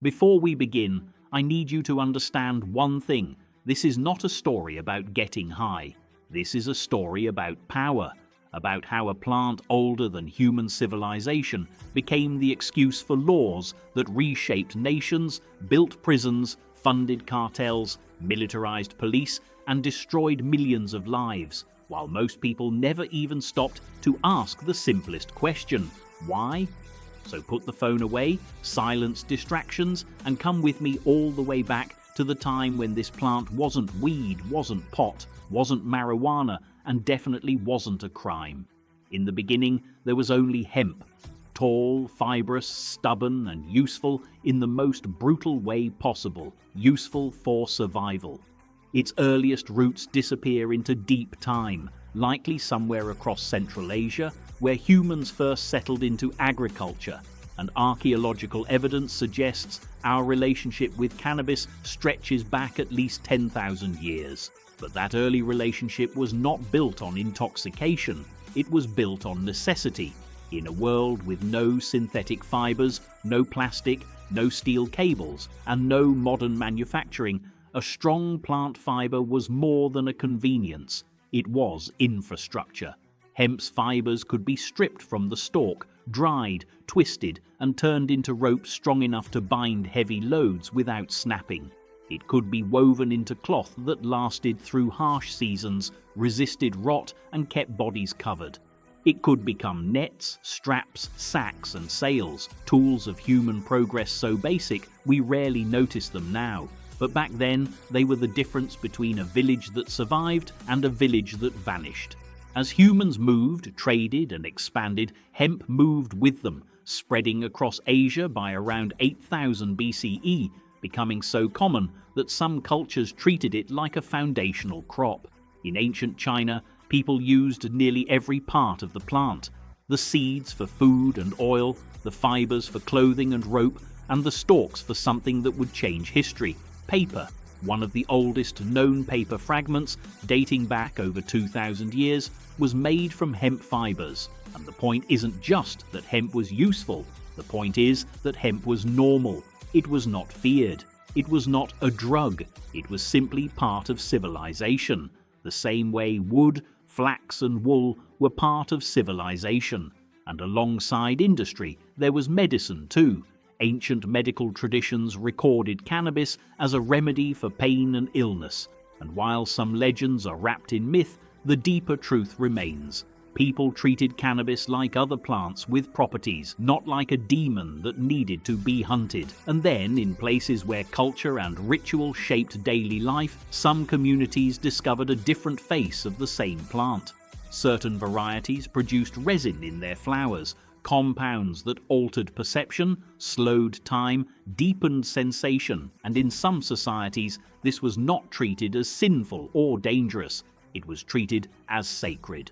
Before we begin, I need you to understand one thing. This is not a story about getting high. This is a story about power, about how a plant older than human civilization became the excuse for laws that reshaped nations, built prisons, funded cartels, militarized police, and destroyed millions of lives, while most people never even stopped to ask the simplest question: why? So put the phone away, silence distractions, and come with me all the way back to the time when this plant wasn't weed, wasn't pot, wasn't marijuana, and definitely wasn't a crime. In the beginning, there was only hemp. Tall, fibrous, stubborn, and useful in the most brutal way possible, useful for survival. Its earliest roots disappear into deep time, likely somewhere across Central Asia, where humans first settled into agriculture, and archaeological evidence suggests our relationship with cannabis stretches back at least 10,000 years. But that early relationship was not built on intoxication, it was built on necessity. In a world with no synthetic fibers, no plastic, no steel cables, and no modern manufacturing, a strong plant fiber was more than a convenience. It was infrastructure. Hemp's fibers could be stripped from the stalk, dried, twisted, and turned into ropes strong enough to bind heavy loads without snapping. It could be woven into cloth that lasted through harsh seasons, resisted rot, and kept bodies covered. It could become nets, straps, sacks, and sails, tools of human progress so basic we rarely notice them now. But back then, they were the difference between a village that survived and a village that vanished. As humans moved, traded, and expanded, hemp moved with them, spreading across Asia by around 8000 BCE, becoming so common that some cultures treated it like a foundational crop. In ancient China, people used nearly every part of the plant: the seeds for food and oil, the fibers for clothing and rope, and the stalks for something that would change history: paper. One of the oldest known paper fragments, dating back over 2,000 years, was made from hemp fibers. And the point isn't just that hemp was useful, the point is that hemp was normal. It was not feared. It was not a drug. It was simply part of civilization, the same way wood, flax, and wool were part of civilization. And alongside industry, there was medicine too. Ancient medical traditions recorded cannabis as a remedy for pain and illness, and while some legends are wrapped in myth, the deeper truth remains. People treated cannabis like other plants with properties, not like a demon that needed to be hunted. And then, in places where culture and ritual shaped daily life, some communities discovered a different face of the same plant. Certain varieties produced resin in their flowers, compounds that altered perception, slowed time, deepened sensation, and in some societies this was not treated as sinful or dangerous. It was treated as sacred.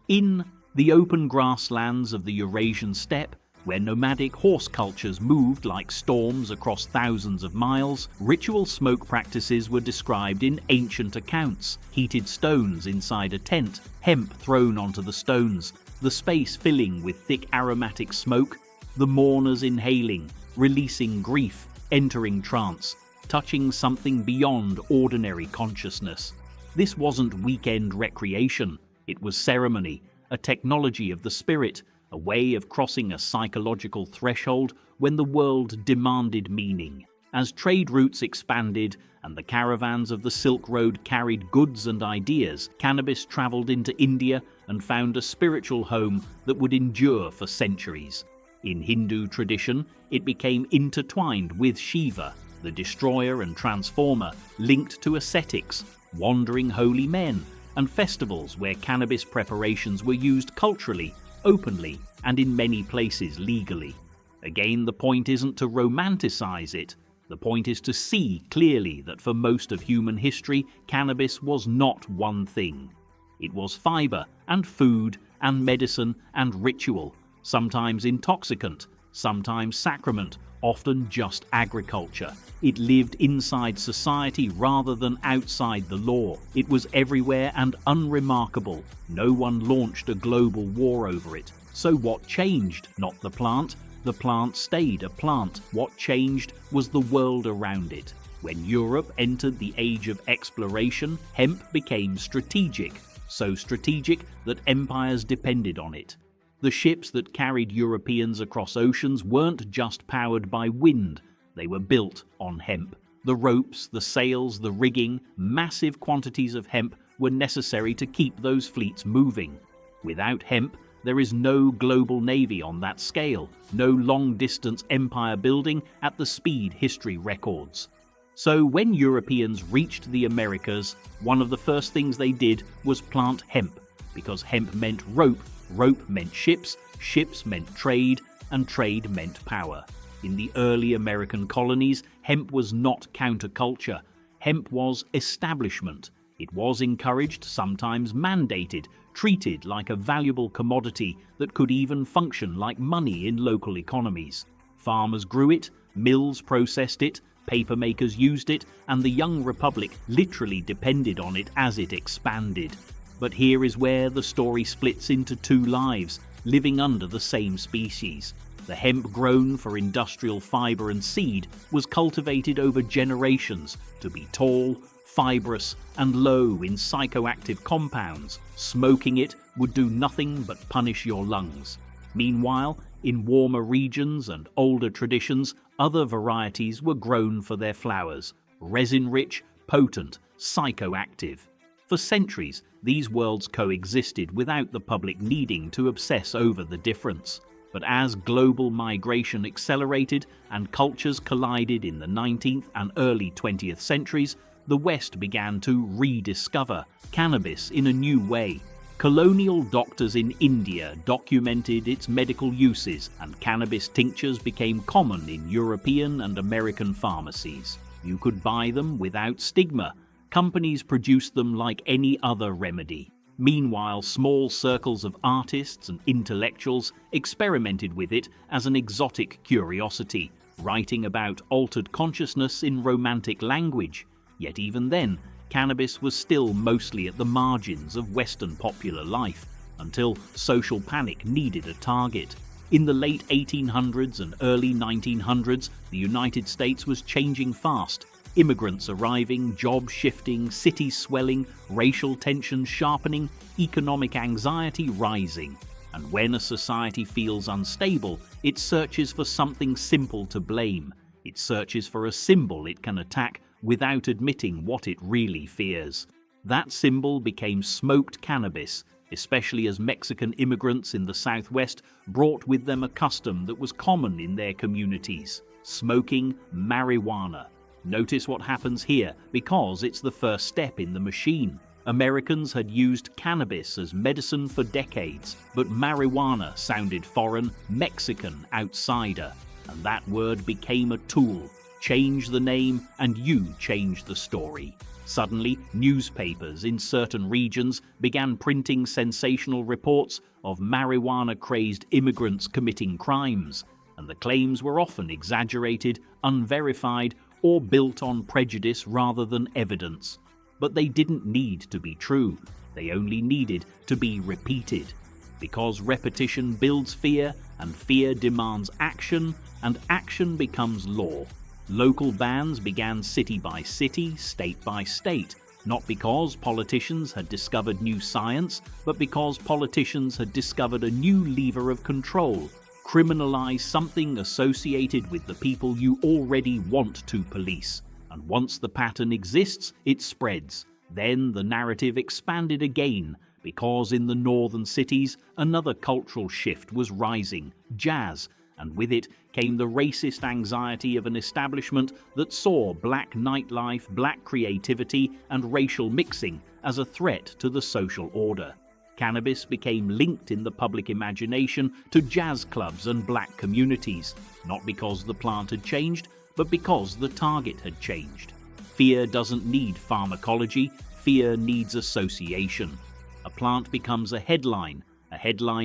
In the open grasslands of the Eurasian steppe, where nomadic horse cultures moved like storms across thousands of miles, ritual smoke practices were described in ancient accounts: heated stones inside a tent, hemp thrown onto the stones, the space filling with thick aromatic smoke, the mourners inhaling, releasing grief, entering trance, touching something beyond ordinary consciousness. This wasn't weekend recreation, it was ceremony, a technology of the spirit, a way of crossing a psychological threshold when the world demanded meaning. As trade routes expanded and the caravans of the Silk Road carried goods and ideas, cannabis traveled into India and found a spiritual home that would endure for centuries. In Hindu tradition, it became intertwined with Shiva, the destroyer and transformer, linked to ascetics, wandering holy men, and festivals where cannabis preparations were used culturally, openly, and in many places legally. Again, the point isn't to romanticize it. The point is to see clearly that for most of human history, cannabis was not one thing. It was fiber and food and medicine and ritual, sometimes intoxicant, sometimes sacrament, often just agriculture. It lived inside society rather than outside the law. It was everywhere and unremarkable. No one launched a global war over it. So what changed? Not the plant, The plant stayed a plant. What changed was the world around it. When Europe entered the age of exploration, hemp became strategic, so strategic that empires depended on it. The ships that carried Europeans across oceans weren't just powered by wind, they were built on hemp. The ropes, the sails, the rigging, massive quantities of hemp were necessary to keep those fleets moving. Without hemp, there is no global navy on that scale, no long-distance empire building at the speed history records. So when Europeans reached the Americas, one of the first things they did was plant hemp, because hemp meant rope, rope meant ships, ships meant trade, and trade meant power. In the early American colonies, hemp was not counterculture. Hemp was establishment. It was encouraged, sometimes mandated, treated like a valuable commodity that could even function like money in local economies. Farmers grew it, mills processed it, papermakers used it, and the young republic literally depended on it as it expanded. But here is where the story splits into two lives, living under the same species. The hemp grown for industrial fiber and seed was cultivated over generations to be tall, fibrous, and low in psychoactive compounds. Smoking it would do nothing but punish your lungs. Meanwhile, in warmer regions and older traditions, other varieties were grown for their flowers, resin-rich, potent, psychoactive. For centuries, these worlds coexisted without the public needing to obsess over the difference. But as global migration accelerated and cultures collided in the 19th and early 20th centuries, the West began to rediscover cannabis in a new way. Colonial doctors in India documented its medical uses, and cannabis tinctures became common in European and American pharmacies. You could buy them without stigma. Companies produced them like any other remedy. Meanwhile, small circles of artists and intellectuals experimented with it as an exotic curiosity, writing about altered consciousness in romantic language. Yet even then, cannabis was still mostly at the margins of Western popular life, until social panic needed a target. In the late 1800s and early 1900s, the United States was changing fast. Immigrants arriving, job shifting, cities swelling, racial tensions sharpening, economic anxiety rising. And when a society feels unstable, it searches for something simple to blame. It searches for a symbol it can attack without admitting what it really fears. That symbol became smoked cannabis, especially as Mexican immigrants in the Southwest brought with them a custom that was common in their communities: smoking marijuana. Notice what happens here, because it's the first step in the machine. Americans had used cannabis as medicine for decades, but marijuana sounded foreign, Mexican, outsider. And that word became a tool. Change the name and you change the story. Suddenly, newspapers in certain regions began printing sensational reports of marijuana-crazed immigrants committing crimes, and the claims were often exaggerated, unverified, or built on prejudice rather than evidence. But they didn't need to be true. They only needed to be repeated. Because repetition builds fear, and fear demands action, and action becomes law. Local bans began city by city, state by state, not because politicians had discovered new science, but because politicians had discovered a new lever of control. Criminalize something associated with the people you already want to police. And once the pattern exists, it spreads. Then the narrative expanded again, because in the northern cities, another cultural shift was rising: jazz. And with it came the racist anxiety of an establishment that saw black nightlife, black creativity, and racial mixing as a threat to the social order. Cannabis became linked in the public imagination to jazz clubs and black communities, not because the plant had changed, but because the target had changed. Fear doesn't need pharmacology, fear needs association. A plant becomes a headline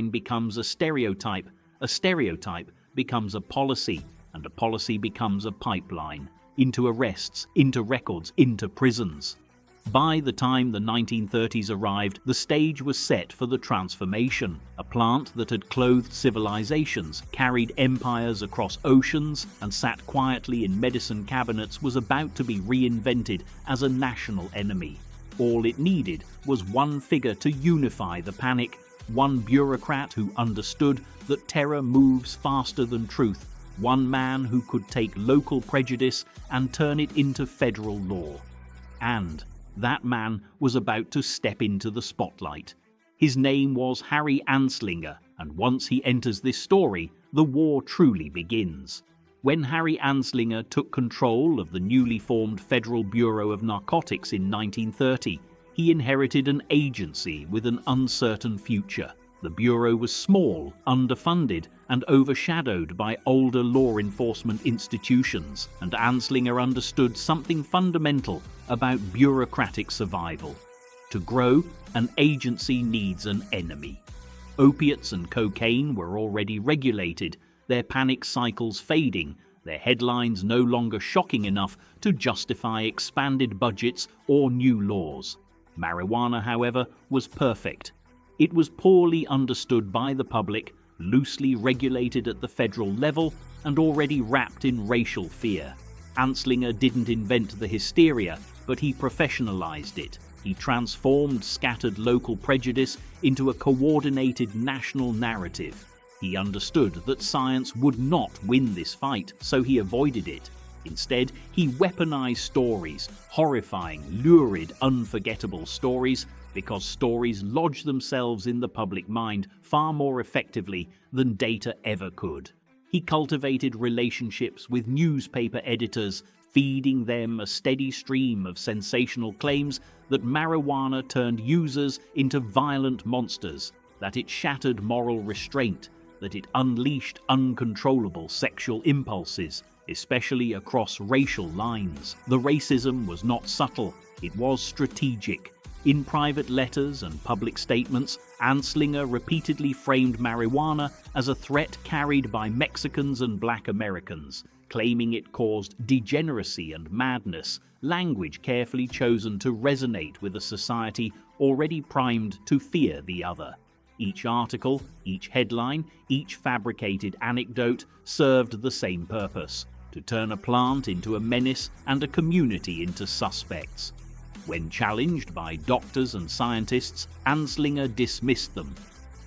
becomes a stereotype becomes a policy, and a policy becomes a pipeline, into arrests, into records, into prisons. By the time the 1930s arrived, the stage was set for the transformation. A plant that had clothed civilizations, carried empires across oceans, and sat quietly in medicine cabinets was about to be reinvented as a national enemy. All it needed was one figure to unify the panic, one bureaucrat who understood that terror moves faster than truth, one man who could take local prejudice and turn it into federal law. And that man was about to step into the spotlight. His name was Harry Anslinger, and once he enters this story, the war truly begins. When Harry Anslinger took control of the newly formed Federal Bureau of Narcotics in 1930, he inherited an agency with an uncertain future. The Bureau was small, underfunded, and overshadowed by older law enforcement institutions, and Anslinger understood something fundamental about bureaucratic survival. To grow, an agency needs an enemy. Opiates and cocaine were already regulated, their panic cycles fading, their headlines no longer shocking enough to justify expanded budgets or new laws. Marijuana, however, was perfect. It was poorly understood by the public, loosely regulated at the federal level, and already wrapped in racial fear. Anslinger didn't invent the hysteria, but he professionalized it. He transformed scattered local prejudice into a coordinated national narrative. He understood that science would not win this fight, so he avoided it. Instead, he weaponized stories, horrifying, lurid, unforgettable stories, because stories lodge themselves in the public mind far more effectively than data ever could. He cultivated relationships with newspaper editors, feeding them a steady stream of sensational claims that marijuana turned users into violent monsters, that it shattered moral restraint, that it unleashed uncontrollable sexual impulses, especially across racial lines. The racism was not subtle, it was strategic. In private letters and public statements, Anslinger repeatedly framed marijuana as a threat carried by Mexicans and Black Americans, claiming it caused degeneracy and madness, language carefully chosen to resonate with a society already primed to fear the other. Each article, each headline, each fabricated anecdote served the same purpose: to turn a plant into a menace and a community into suspects. When challenged by doctors and scientists, Anslinger dismissed them.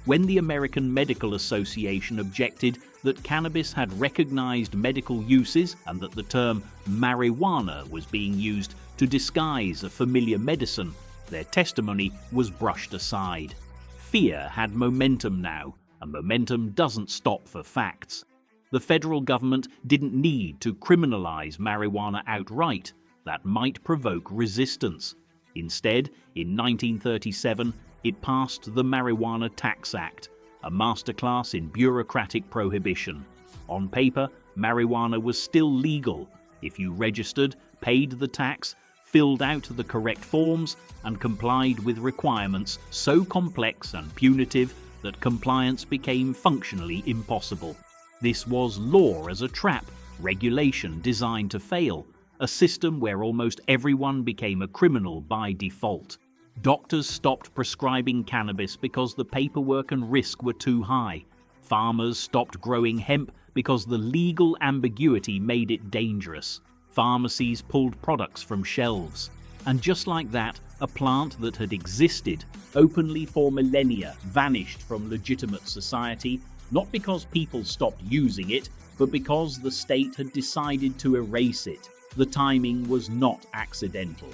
When the American Medical Association objected that cannabis had recognized medical uses and that the term marijuana was being used to disguise a familiar medicine, their testimony was brushed aside. Fear had momentum now, and momentum doesn't stop for facts. The federal government didn't need to criminalize marijuana outright. That might provoke resistance. Instead, in 1937, it passed the Marijuana Tax Act, a masterclass in bureaucratic prohibition. On paper, marijuana was still legal if you registered, paid the tax, filled out the correct forms, and complied with requirements so complex and punitive that compliance became functionally impossible. This was law as a trap, regulation designed to fail, a system where almost everyone became a criminal by default. Doctors stopped prescribing cannabis because the paperwork and risk were too high. Farmers stopped growing hemp because the legal ambiguity made it dangerous. Pharmacies pulled products from shelves. And just like that, a plant that had existed openly for millennia vanished from legitimate society, not because people stopped using it, but because the state had decided to erase it. The timing was not accidental.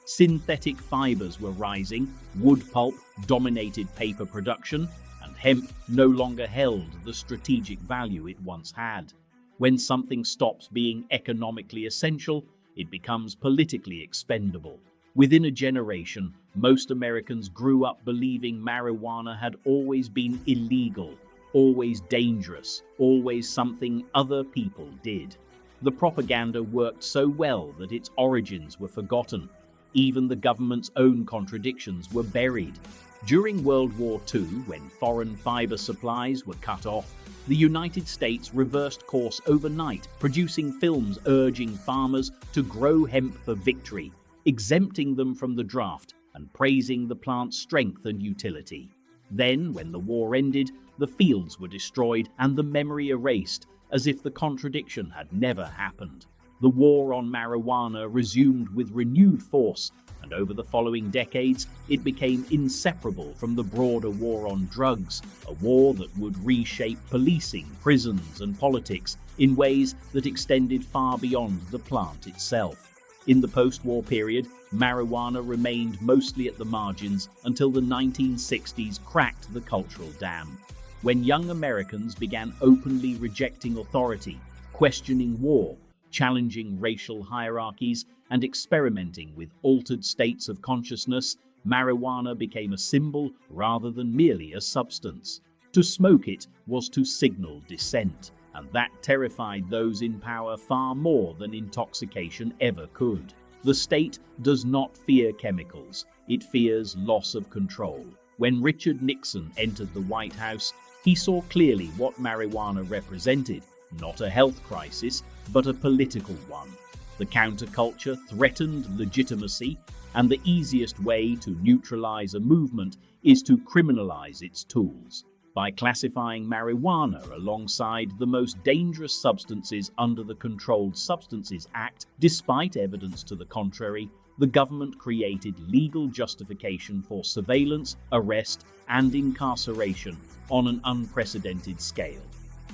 Synthetic fibers were rising, wood pulp dominated paper production, and hemp no longer held the strategic value it once had. When something stops being economically essential, it becomes politically expendable. Within a generation, most Americans grew up believing marijuana had always been illegal, always dangerous, always something other people did. The propaganda worked so well that its origins were forgotten. Even the government's own contradictions were buried. During World War II, when foreign fiber supplies were cut off, the United States reversed course overnight, producing films urging farmers to grow hemp for victory. exempting them from the draft and praising the plant's strength and utility. Then, when the war ended, the fields were destroyed and the memory erased, as if the contradiction had never happened. The war on marijuana resumed with renewed force, and over the following decades, it became inseparable from the broader war on drugs, a war that would reshape policing, prisons, and politics in ways that extended far beyond the plant itself. In the post-war period, marijuana remained mostly at the margins until the 1960s cracked the cultural dam. When young Americans began openly rejecting authority, questioning war, challenging racial hierarchies, and experimenting with altered states of consciousness, marijuana became a symbol rather than merely a substance. To smoke it was to signal dissent, and that terrified those in power far more than intoxication ever could. The state does not fear chemicals, it fears loss of control. When Richard Nixon entered the White House, he saw clearly what marijuana represented, not a health crisis, but a political one. The counterculture threatened legitimacy, and the easiest way to neutralize a movement is to criminalize its tools. By classifying marijuana alongside the most dangerous substances under the Controlled Substances Act, despite evidence to the contrary, the government created legal justification for surveillance, arrest, and incarceration on an unprecedented scale.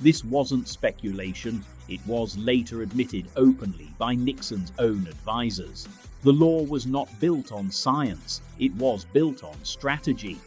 This wasn't speculation, it was later admitted openly by Nixon's own advisors. The law was not built on science, it was built on strategy.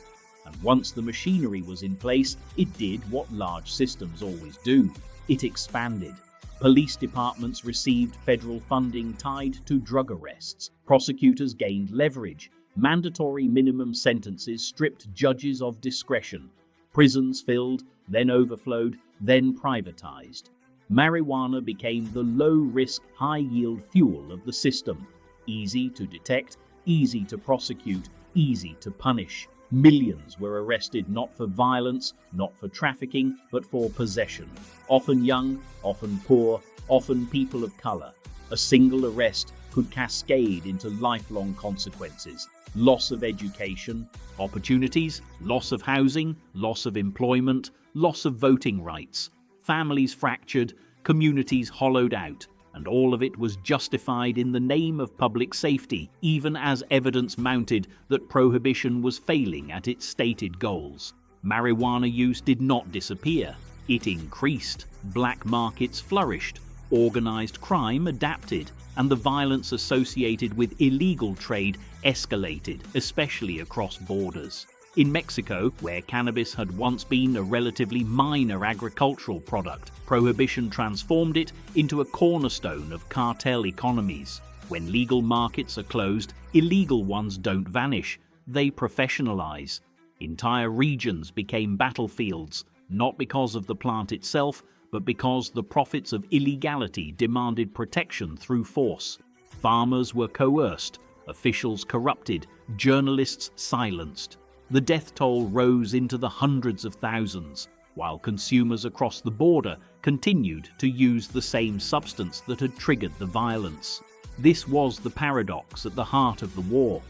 And once the machinery was in place, it did what large systems always do. It expanded. Police departments received federal funding tied to drug arrests. Prosecutors gained leverage. Mandatory minimum sentences stripped judges of discretion. Prisons filled, then overflowed, then privatized. Marijuana became the low-risk, high-yield fuel of the system. Easy to detect, easy to prosecute, easy to punish. Millions were arrested not for violence, not for trafficking, but for possession. Often young, often poor, often people of color. A single arrest could cascade into lifelong consequences. Loss of education, opportunities, loss of housing, loss of employment, loss of voting rights. Families fractured, communities hollowed out, and all of it was justified in the name of public safety, even as evidence mounted that prohibition was failing at its stated goals. Marijuana use did not disappear, it increased. Black markets flourished, organized crime adapted, and the violence associated with illegal trade escalated, especially across borders. In Mexico, where cannabis had once been a relatively minor agricultural product, prohibition transformed it into a cornerstone of cartel economies. When legal markets are closed, illegal ones don't vanish, they professionalize. Entire regions became battlefields, not because of the plant itself, but because the profits of illegality demanded protection through force. Farmers were coerced, officials corrupted, journalists silenced. The death toll rose into the hundreds of thousands, while consumers across the border continued to use the same substance that had triggered the violence. This was the paradox at the heart of the war.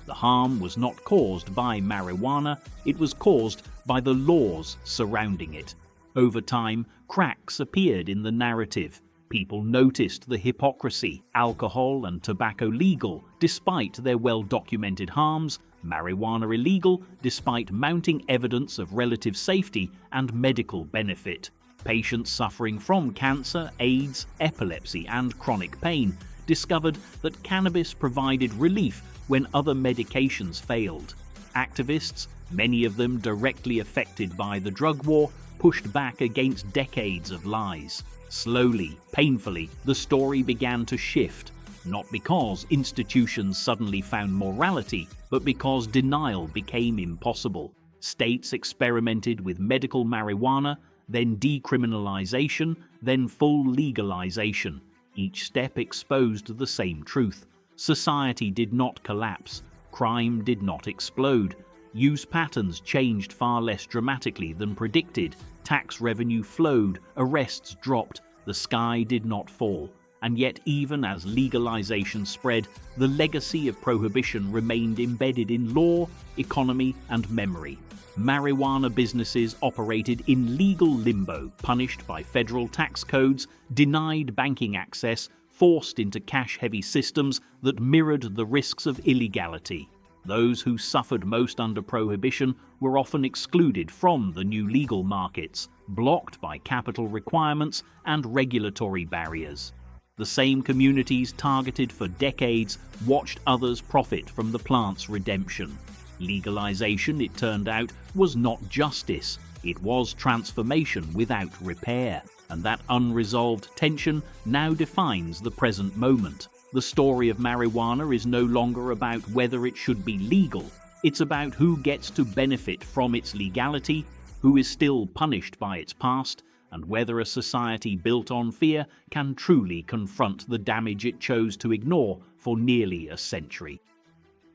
The harm was not caused by marijuana, it was caused by the laws surrounding it. Over time, cracks appeared in the narrative. People noticed the hypocrisy. Alcohol and tobacco legal, despite their well-documented harms, marijuana illegal, despite mounting evidence of relative safety and medical benefit. Patients suffering from cancer, AIDS, epilepsy, and chronic pain discovered that cannabis provided relief when other medications failed. Activists, many of them directly affected by the drug war, pushed back against decades of lies. Slowly, painfully, the story began to shift, not because institutions suddenly found morality, but because denial became impossible. States experimented with medical marijuana, then decriminalization, then full legalization. Each step exposed the same truth. Society did not collapse. Crime did not explode. Use patterns changed far less dramatically than predicted. Tax revenue flowed, arrests dropped, the sky did not fall. And yet, even as legalization spread, the legacy of prohibition remained embedded in law, economy, and memory. Marijuana businesses operated in legal limbo, punished by federal tax codes, denied banking access, forced into cash-heavy systems that mirrored the risks of illegality. Those who suffered most under prohibition were often excluded from the new legal markets, blocked by capital requirements and regulatory barriers. The same communities targeted for decades watched others profit from the plant's redemption. Legalization, it turned out, was not justice. It was transformation without repair. And that unresolved tension now defines the present moment. The story of marijuana is no longer about whether it should be legal. It's about who gets to benefit from its legality, who is still punished by its past, and whether a society built on fear can truly confront the damage it chose to ignore for nearly a century.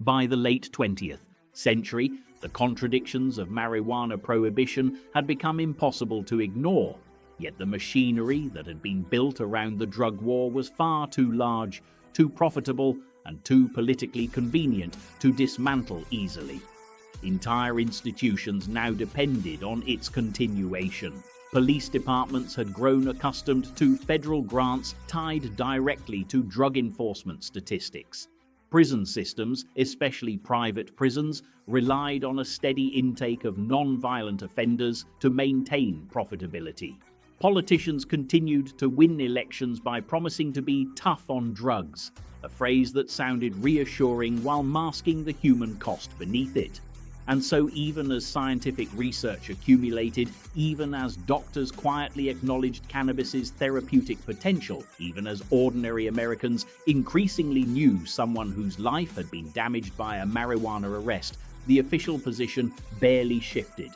By the late 20th century, the contradictions of marijuana prohibition had become impossible to ignore, yet the machinery that had been built around the drug war was far too large, too profitable, and too politically convenient to dismantle easily. Entire institutions now depended on its continuation. Police departments had grown accustomed to federal grants tied directly to drug enforcement statistics. Prison systems, especially private prisons, relied on a steady intake of non-violent offenders to maintain profitability. Politicians continued to win elections by promising to be tough on drugs, a phrase that sounded reassuring while masking the human cost beneath it. And so even as scientific research accumulated, even as doctors quietly acknowledged cannabis's therapeutic potential, even as ordinary Americans increasingly knew someone whose life had been damaged by a marijuana arrest, the official position barely shifted.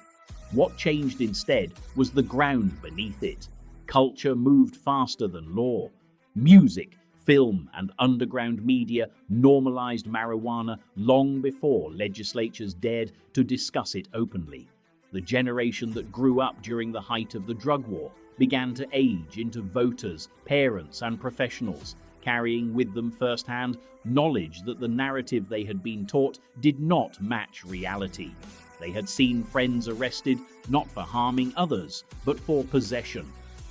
What changed instead was the ground beneath it. Culture moved faster than law. Music, film, and underground media normalized marijuana long before legislatures dared to discuss it openly. The generation that grew up during the height of the drug war began to age into voters, parents, and professionals, carrying with them firsthand knowledge that the narrative they had been taught did not match reality. They had seen friends arrested not for harming others, but for possession.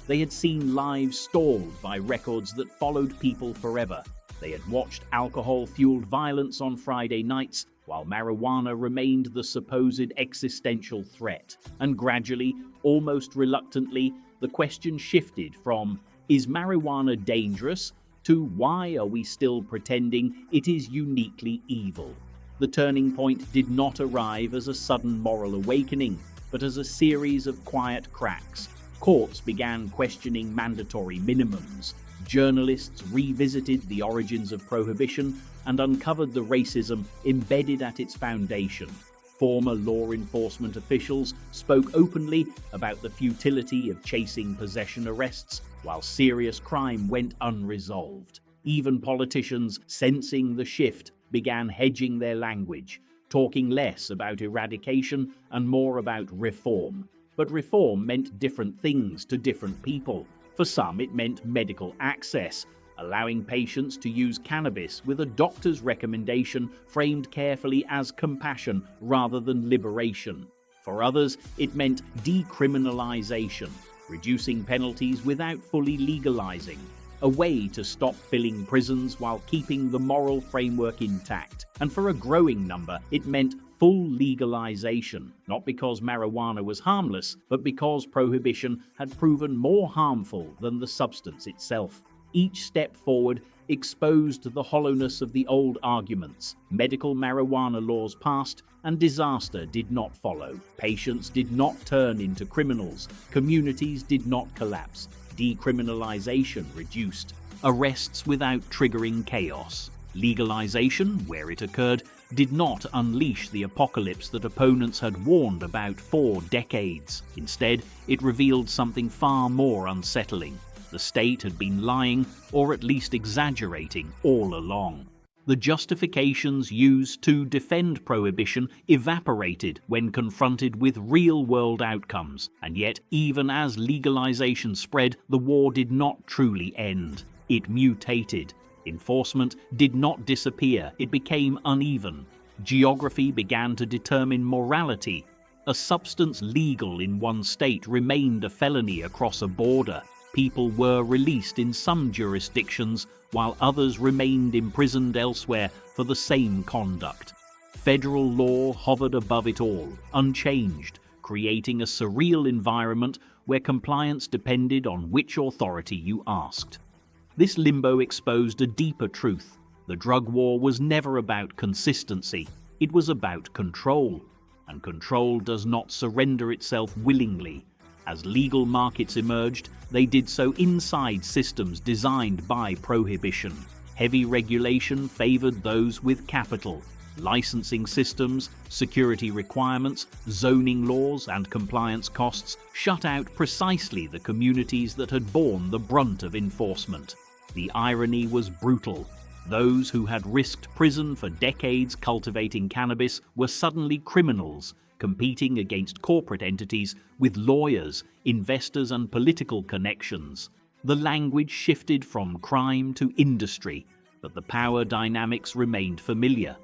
They had seen lives stalled by records that followed people forever. They had watched alcohol-fueled violence on Friday nights, while marijuana remained the supposed existential threat. And gradually, almost reluctantly, the question shifted from, is marijuana dangerous, to why are we still pretending it is uniquely evil? The turning point did not arrive as a sudden moral awakening, but as a series of quiet cracks. Courts began questioning mandatory minimums. Journalists revisited the origins of prohibition and uncovered the racism embedded at its foundation. Former law enforcement officials spoke openly about the futility of chasing possession arrests, while serious crime went unresolved. Even politicians, sensing the shift, began hedging their language, talking less about eradication and more about reform. But reform meant different things to different people. For some, it meant medical access, allowing patients to use cannabis with a doctor's recommendation framed carefully as compassion rather than liberation. For others, it meant decriminalization, reducing penalties without fully legalizing, a way to stop filling prisons while keeping the moral framework intact. And for a growing number, it meant full legalization, not because marijuana was harmless, but because prohibition had proven more harmful than the substance itself. Each step forward exposed the hollowness of the old arguments. Medical marijuana laws passed, and disaster did not follow. Patients did not turn into criminals. Communities did not collapse. Decriminalization reduced. Arrests without triggering chaos. Legalization, where it occurred, did not unleash the apocalypse that opponents had warned about for decades. Instead, it revealed something far more unsettling. The state had been lying, or at least exaggerating, all along. The justifications used to defend prohibition evaporated when confronted with real-world outcomes, and yet, even as legalization spread, the war did not truly end. It mutated. Enforcement did not disappear, it became uneven. Geography began to determine morality. A substance legal in one state remained a felony across a border. People were released in some jurisdictions, while others remained imprisoned elsewhere for the same conduct. Federal law hovered above it all, unchanged, creating a surreal environment where compliance depended on which authority you asked. This limbo exposed a deeper truth. The drug war was never about consistency, it was about control. And control does not surrender itself willingly. As legal markets emerged, they did so inside systems designed by prohibition. Heavy regulation favored those with capital. Licensing systems, security requirements, zoning laws, and compliance costs shut out precisely the communities that had borne the brunt of enforcement. The irony was brutal. Those who had risked prison for decades cultivating cannabis were suddenly criminals, competing against corporate entities with lawyers, investors, and political connections. The language shifted from crime to industry, but the power dynamics remained familiar.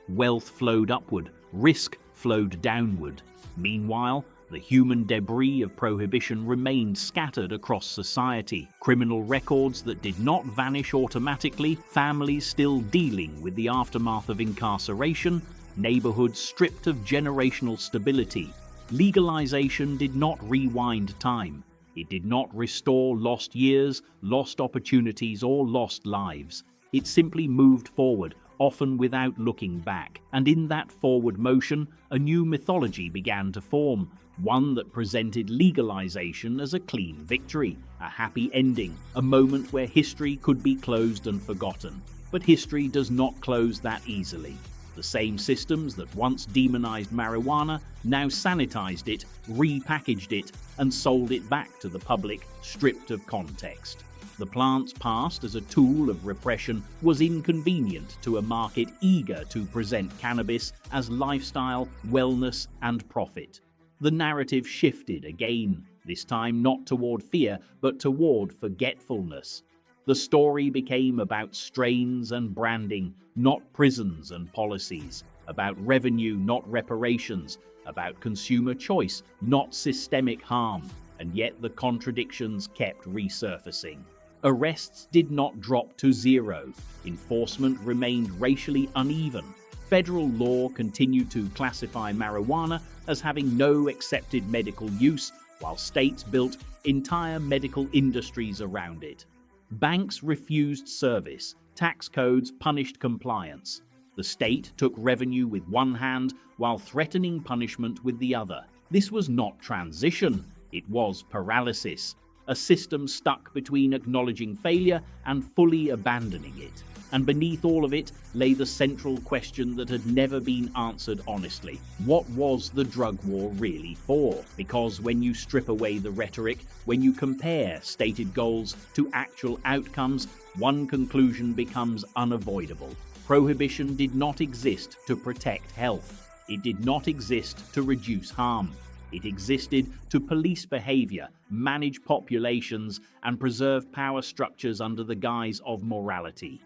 Wealth flowed upward, risk flowed downward. Meanwhile, the human debris of prohibition remained scattered across society. Criminal records that did not vanish automatically, families still dealing with the aftermath of incarceration, neighborhoods stripped of generational stability. Legalization did not rewind time. It did not restore lost years, lost opportunities, or lost lives. It simply moved forward, often without looking back. And in that forward motion, a new mythology began to form, one that presented legalization as a clean victory, a happy ending, a moment where history could be closed and forgotten. But history does not close that easily. The same systems that once demonized marijuana now sanitized it, repackaged it, and sold it back to the public, stripped of context. The plant's past as a tool of repression was inconvenient to a market eager to present cannabis as lifestyle, wellness, and profit. The narrative shifted again, this time not toward fear, but toward forgetfulness. The story became about strains and branding, not prisons and policies, about revenue, not reparations, about consumer choice, not systemic harm, and yet the contradictions kept resurfacing. Arrests did not drop to zero. Enforcement remained racially uneven. Federal law continued to classify marijuana as having no accepted medical use, while states built entire medical industries around it. Banks refused service. Tax codes punished compliance. The state took revenue with one hand while threatening punishment with the other. This was not transition, it was paralysis. A system stuck between acknowledging failure and fully abandoning it. And beneath all of it lay the central question that had never been answered honestly. What was the drug war really for? Because when you strip away the rhetoric, when you compare stated goals to actual outcomes, one conclusion becomes unavoidable. Prohibition did not exist to protect health. It did not exist to reduce harm. It existed to police behavior, manage populations, and preserve power structures under the guise of morality.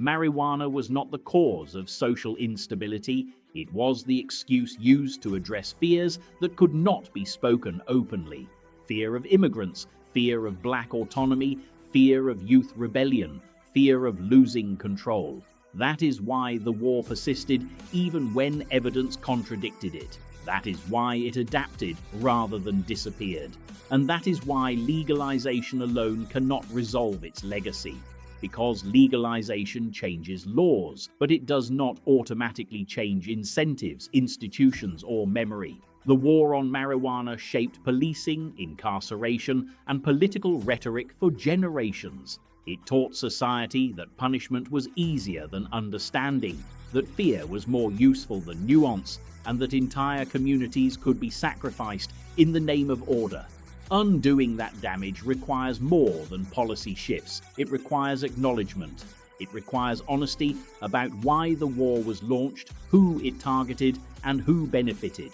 Marijuana was not the cause of social instability, it was the excuse used to address fears that could not be spoken openly. Fear of immigrants, fear of black autonomy, fear of youth rebellion, fear of losing control. That is why the war persisted even when evidence contradicted it. That is why it adapted rather than disappeared. And that is why legalization alone cannot resolve its legacy. Because legalization changes laws, but it does not automatically change incentives, institutions, or memory. The war on marijuana shaped policing, incarceration, and political rhetoric for generations. It taught society that punishment was easier than understanding, that fear was more useful than nuance, and that entire communities could be sacrificed in the name of order. Undoing that damage requires more than policy shifts. It requires acknowledgement. It requires honesty about why the war was launched, who it targeted, and who benefited.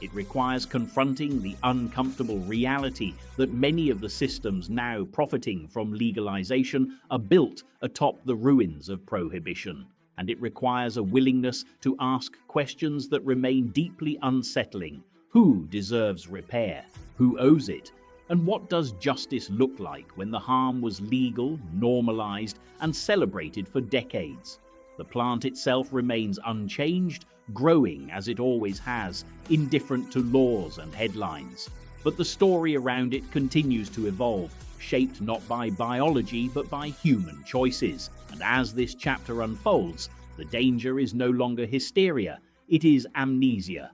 It requires confronting the uncomfortable reality that many of the systems now profiting from legalization are built atop the ruins of prohibition. And it requires a willingness to ask questions that remain deeply unsettling. Who deserves repair? Who owes it? And what does justice look like when the harm was legal, normalized, and celebrated for decades? The plant itself remains unchanged, growing as it always has, indifferent to laws and headlines. But the story around it continues to evolve, shaped not by biology but by human choices. And as this chapter unfolds, the danger is no longer hysteria, it is amnesia.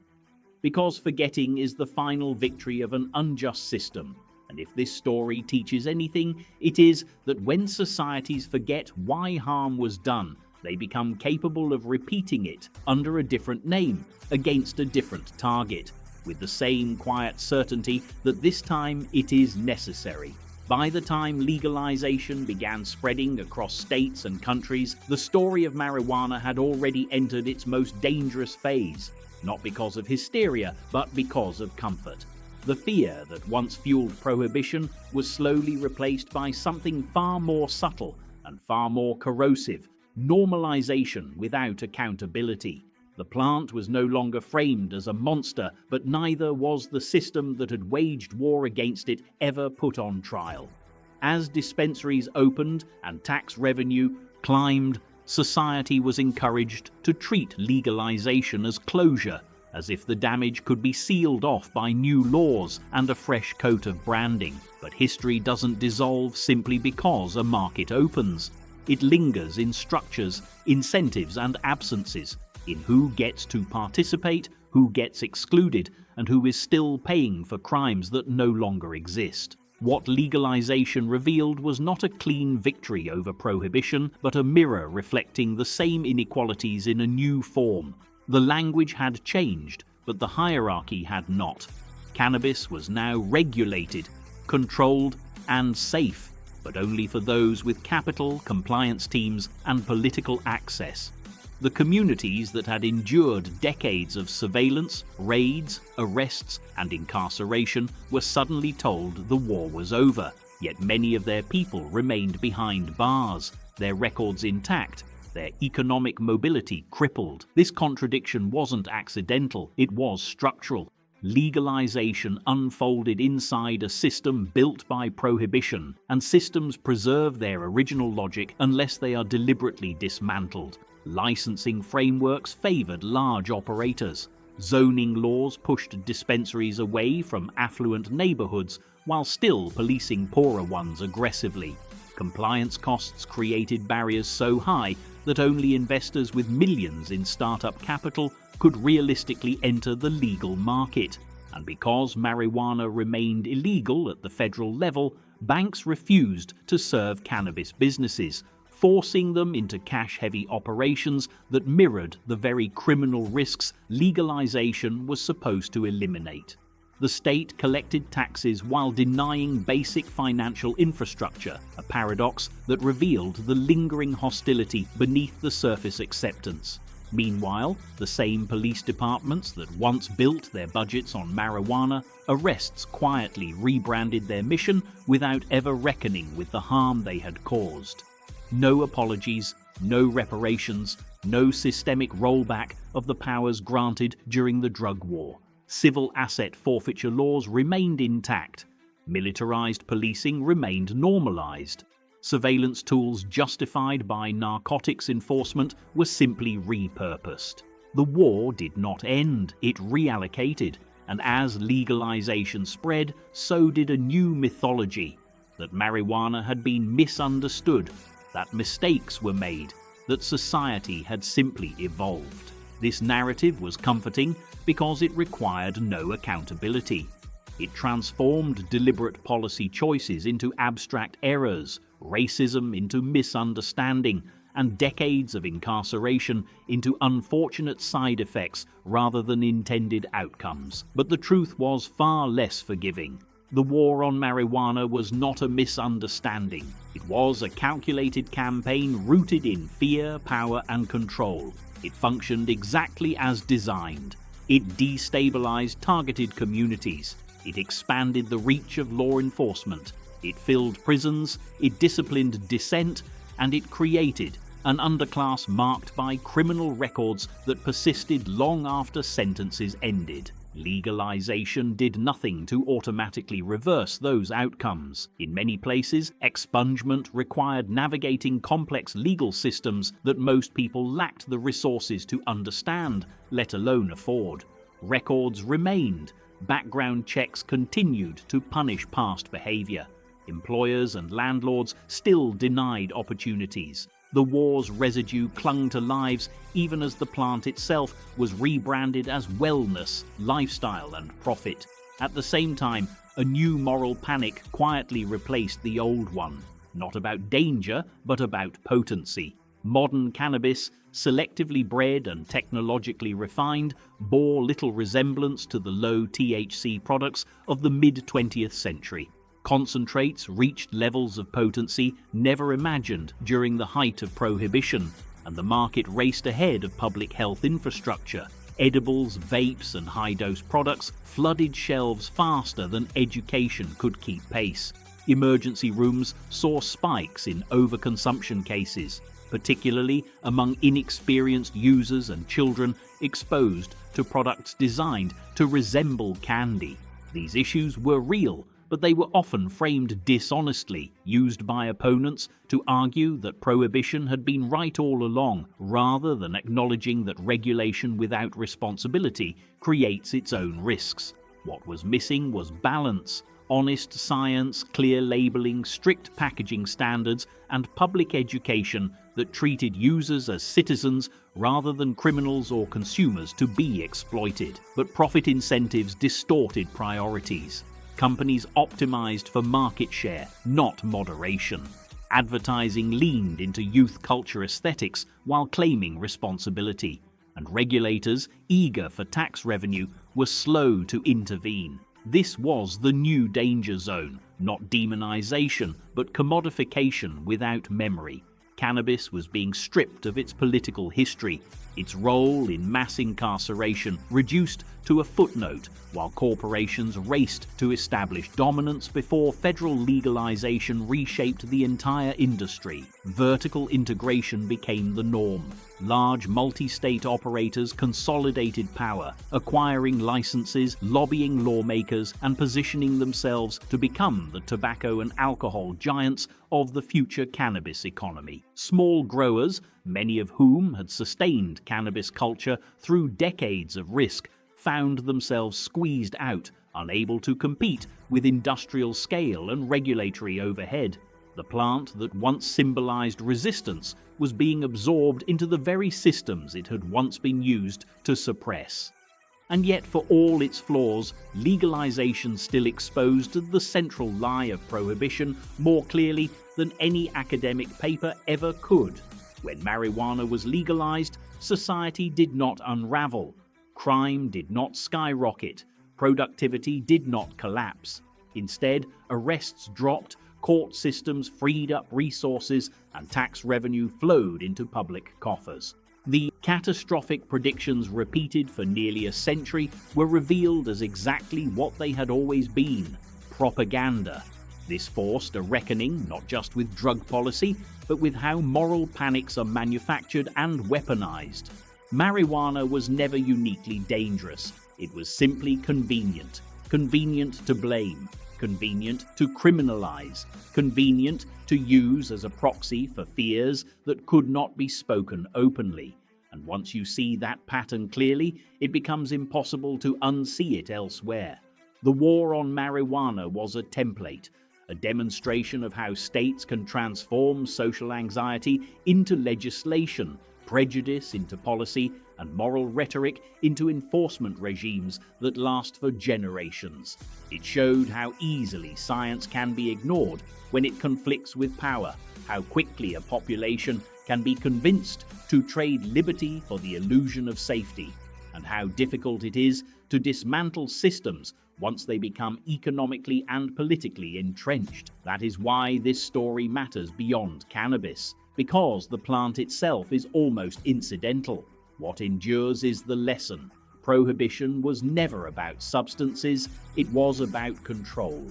Because forgetting is the final victory of an unjust system. And if this story teaches anything, it is that when societies forget why harm was done, they become capable of repeating it under a different name, against a different target, with the same quiet certainty that this time it is necessary. By the time legalization began spreading across states and countries, the story of marijuana had already entered its most dangerous phase, not because of hysteria, but because of comfort. The fear that once fueled prohibition was slowly replaced by something far more subtle and far more corrosive: normalization without accountability. The plant was no longer framed as a monster, but neither was the system that had waged war against it ever put on trial. As dispensaries opened and tax revenue climbed, society was encouraged to treat legalization as closure, as if the damage could be sealed off by new laws and a fresh coat of branding. But history doesn't dissolve simply because a market opens. It lingers in structures, incentives, and absences, in who gets to participate, who gets excluded, and who is still paying for crimes that no longer exist. What legalization revealed was not a clean victory over prohibition, but a mirror reflecting the same inequalities in a new form. The language had changed, but the hierarchy had not. Cannabis was now regulated, controlled, and safe, but only for those with capital, compliance teams, and political access. The communities that had endured decades of surveillance, raids, arrests, and incarceration were suddenly told the war was over, yet many of their people remained behind bars, their records intact, their economic mobility crippled. This contradiction wasn't accidental, it was structural. Legalization unfolded inside a system built by prohibition, and systems preserve their original logic unless they are deliberately dismantled. Licensing frameworks favored large operators. Zoning laws pushed dispensaries away from affluent neighborhoods while still policing poorer ones aggressively. Compliance costs created barriers so high that only investors with millions in startup capital could realistically enter the legal market. And because marijuana remained illegal at the federal level, banks refused to serve cannabis businesses, forcing them into cash-heavy operations that mirrored the very criminal risks legalization was supposed to eliminate. The state collected taxes while denying basic financial infrastructure, a paradox that revealed the lingering hostility beneath the surface acceptance. Meanwhile, the same police departments that once built their budgets on marijuana arrests quietly rebranded their mission without ever reckoning with the harm they had caused. No apologies, no reparations, no systemic rollback of the powers granted during the drug war. Civil asset forfeiture laws remained intact. Militarized policing remained normalized. Surveillance tools justified by narcotics enforcement were simply repurposed. The war did not end, it reallocated, and as legalization spread, so did a new mythology: that marijuana had been misunderstood, that mistakes were made, that society had simply evolved. This narrative was comforting because it required no accountability. It transformed deliberate policy choices into abstract errors, racism into misunderstanding, and decades of incarceration into unfortunate side effects rather than intended outcomes. But the truth was far less forgiving. The war on marijuana was not a misunderstanding. It was a calculated campaign rooted in fear, power, and control. It functioned exactly as designed. It destabilized targeted communities. It expanded the reach of law enforcement. It filled prisons, it disciplined dissent, and it created an underclass marked by criminal records that persisted long after sentences ended. Legalization did nothing to automatically reverse those outcomes. In many places, expungement required navigating complex legal systems that most people lacked the resources to understand, let alone afford. Records remained. Background checks continued to punish past behavior. Employers and landlords still denied opportunities. The war's residue clung to lives even as the plant itself was rebranded as wellness, lifestyle, and profit. At the same time, a new moral panic quietly replaced the old one. Not about danger, but about potency. Modern cannabis, selectively bred and technologically refined, bore little resemblance to the low THC products of the mid-20th century. Concentrates reached levels of potency never imagined during the height of Prohibition, and the market raced ahead of public health infrastructure. Edibles, vapes, and high-dose products flooded shelves faster than education could keep pace. Emergency rooms saw spikes in overconsumption cases, particularly among inexperienced users and children exposed to products designed to resemble candy. These issues were real, but they were often framed dishonestly, used by opponents to argue that prohibition had been right all along, rather than acknowledging that regulation without responsibility creates its own risks. What was missing was balance. Honest science, clear labeling, strict packaging standards, and public education that treated users as citizens rather than criminals or consumers to be exploited. But profit incentives distorted priorities. Companies optimized for market share, not moderation. Advertising leaned into youth culture aesthetics while claiming responsibility. And regulators, eager for tax revenue, were slow to intervene. This was the new danger zone, not demonization, but commodification without memory. Cannabis was being stripped of its political history, its role in mass incarceration reduced to a footnote, while corporations raced to establish dominance before federal legalization reshaped the entire industry. Vertical integration became the norm. Large multi-state operators consolidated power, acquiring licenses, lobbying lawmakers, and positioning themselves to become the tobacco and alcohol giants of the future cannabis economy. Small growers, many of whom had sustained cannabis culture through decades of risk, found themselves squeezed out, unable to compete with industrial scale and regulatory overhead. The plant that once symbolized resistance was being absorbed into the very systems it had once been used to suppress. And yet, for all its flaws, legalization still exposed the central lie of prohibition more clearly than any academic paper ever could. When marijuana was legalized, society did not unravel. Crime did not skyrocket. Productivity did not collapse. Instead, arrests dropped, court systems freed up resources, and tax revenue flowed into public coffers. The catastrophic predictions repeated for nearly a century were revealed as exactly what they had always been: propaganda. This forced a reckoning not just with drug policy, but with how moral panics are manufactured and weaponized. Marijuana was never uniquely dangerous. It was simply convenient. Convenient to blame. Convenient to criminalize. Convenient to use as a proxy for fears that could not be spoken openly. And once you see that pattern clearly, it becomes impossible to unsee it elsewhere. The war on marijuana was a template, a demonstration of how states can transform social anxiety into legislation, prejudice into policy, and moral rhetoric into enforcement regimes that last for generations. It showed how easily science can be ignored when it conflicts with power, how quickly a population can be convinced to trade liberty for the illusion of safety, and how difficult it is to dismantle systems once they become economically and politically entrenched. That is why this story matters beyond cannabis, because the plant itself is almost incidental. What endures is the lesson. Prohibition was never about substances, it was about control.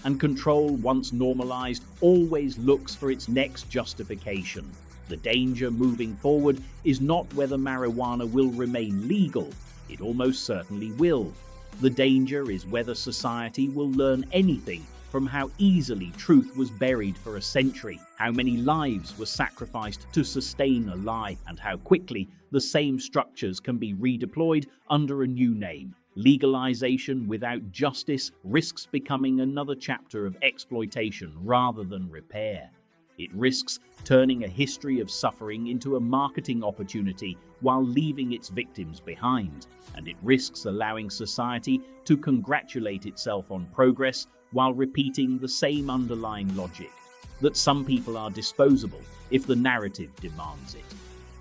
And control, once normalized, always looks for its next justification. The danger moving forward is not whether marijuana will remain legal, it almost certainly will. The danger is whether society will learn anything from how easily truth was buried for a century, how many lives were sacrificed to sustain a lie, and how quickly the same structures can be redeployed under a new name. Legalization without justice risks becoming another chapter of exploitation rather than repair. It risks turning a history of suffering into a marketing opportunity while leaving its victims behind, and it risks allowing society to congratulate itself on progress while repeating the same underlying logic, that some people are disposable if the narrative demands it.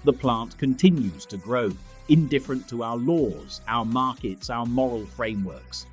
The plant continues to grow, indifferent to our laws, our markets, our moral frameworks.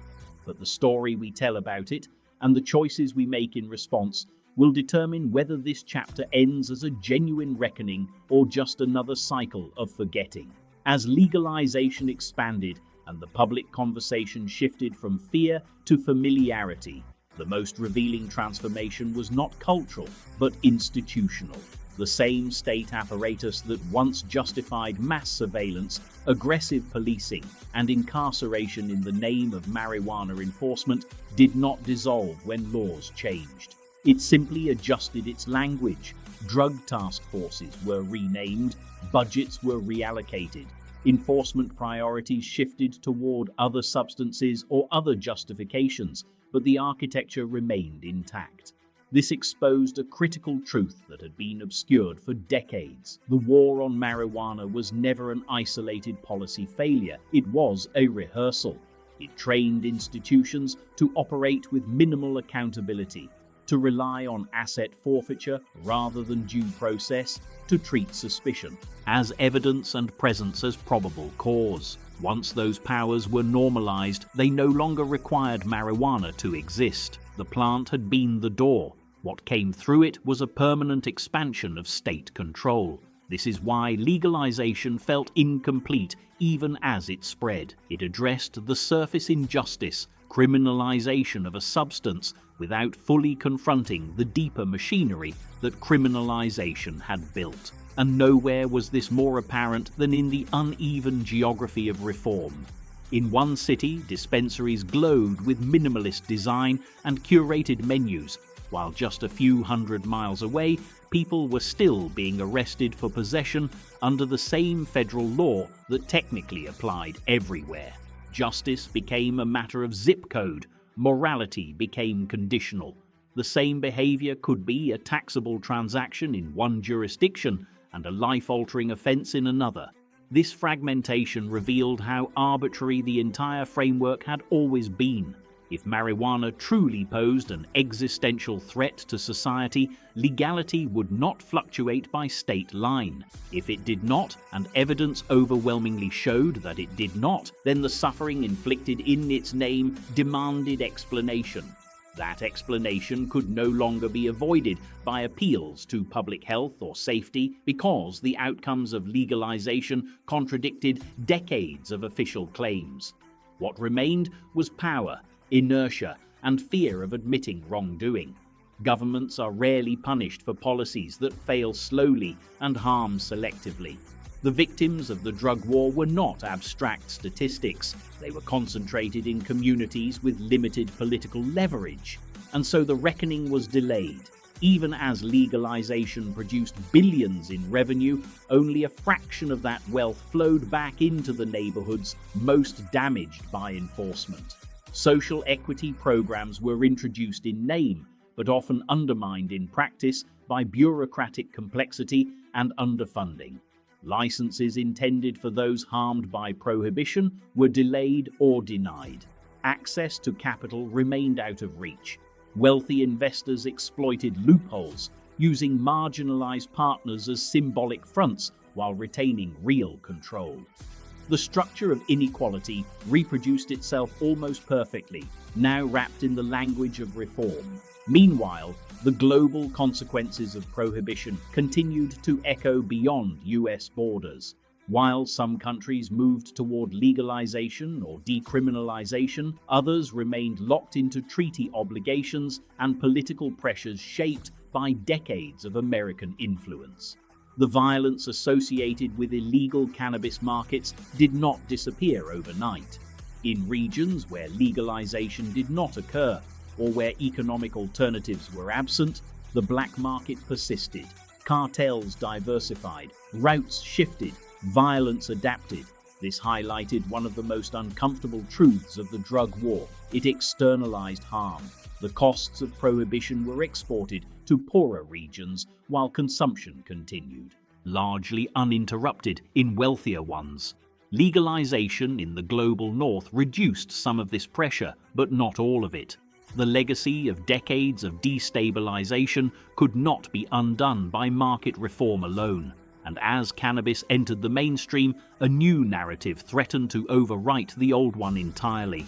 But the story we tell about it, and the choices we make in response, will determine whether this chapter ends as a genuine reckoning or just another cycle of forgetting. As legalization expanded and the public conversation shifted from fear to familiarity, the most revealing transformation was not cultural, but institutional. The same state apparatus that once justified mass surveillance, aggressive policing, and incarceration in the name of marijuana enforcement did not dissolve when laws changed. It simply adjusted its language. Drug task forces were renamed, budgets were reallocated, enforcement priorities shifted toward other substances or other justifications, but the architecture remained intact. This exposed a critical truth that had been obscured for decades. The war on marijuana was never an isolated policy failure. It was a rehearsal. It trained institutions to operate with minimal accountability, to rely on asset forfeiture rather than due process, to treat suspicion as evidence and presence as probable cause. Once those powers were normalized, they no longer required marijuana to exist. The plant had been the door. What came through it was a permanent expansion of state control. This is why legalization felt incomplete even as it spread. It addressed the surface injustice, criminalization of a substance, without fully confronting the deeper machinery that criminalization had built. And nowhere was this more apparent than in the uneven geography of reform. In one city, dispensaries glowed with minimalist design and curated menus, while just a few hundred miles away, people were still being arrested for possession under the same federal law that technically applied everywhere. Justice became a matter of zip code. Morality became conditional. The same behavior could be a taxable transaction in one jurisdiction and a life-altering offense in another. This fragmentation revealed how arbitrary the entire framework had always been. If marijuana truly posed an existential threat to society, legality would not fluctuate by state line. If it did not, and evidence overwhelmingly showed that it did not, then the suffering inflicted in its name demanded explanation. That explanation could no longer be avoided by appeals to public health or safety because the outcomes of legalization contradicted decades of official claims. What remained was power, inertia, and fear of admitting wrongdoing. Governments are rarely punished for policies that fail slowly and harm selectively. The victims of the drug war were not abstract statistics. They were concentrated in communities with limited political leverage. And so the reckoning was delayed. Even as legalization produced billions in revenue, only a fraction of that wealth flowed back into the neighborhoods most damaged by enforcement. Social equity programs were introduced in name, but often undermined in practice by bureaucratic complexity and underfunding. Licenses intended for those harmed by prohibition were delayed or denied. Access to capital remained out of reach. Wealthy investors exploited loopholes, using marginalized partners as symbolic fronts while retaining real control. The structure of inequality reproduced itself almost perfectly, now wrapped in the language of reform. Meanwhile, the global consequences of prohibition continued to echo beyond US borders. While some countries moved toward legalization or decriminalization, others remained locked into treaty obligations and political pressures shaped by decades of American influence. The violence associated with illegal cannabis markets did not disappear overnight. In regions where legalization did not occur, or where economic alternatives were absent, the black market persisted. Cartels diversified, routes shifted, violence adapted. This highlighted one of the most uncomfortable truths of the drug war. It externalized harm. The costs of prohibition were exported to poorer regions while consumption continued, largely uninterrupted in wealthier ones. Legalization in the global north reduced some of this pressure, but not all of it. The legacy of decades of destabilization could not be undone by market reform alone. And as cannabis entered the mainstream, a new narrative threatened to overwrite the old one entirely.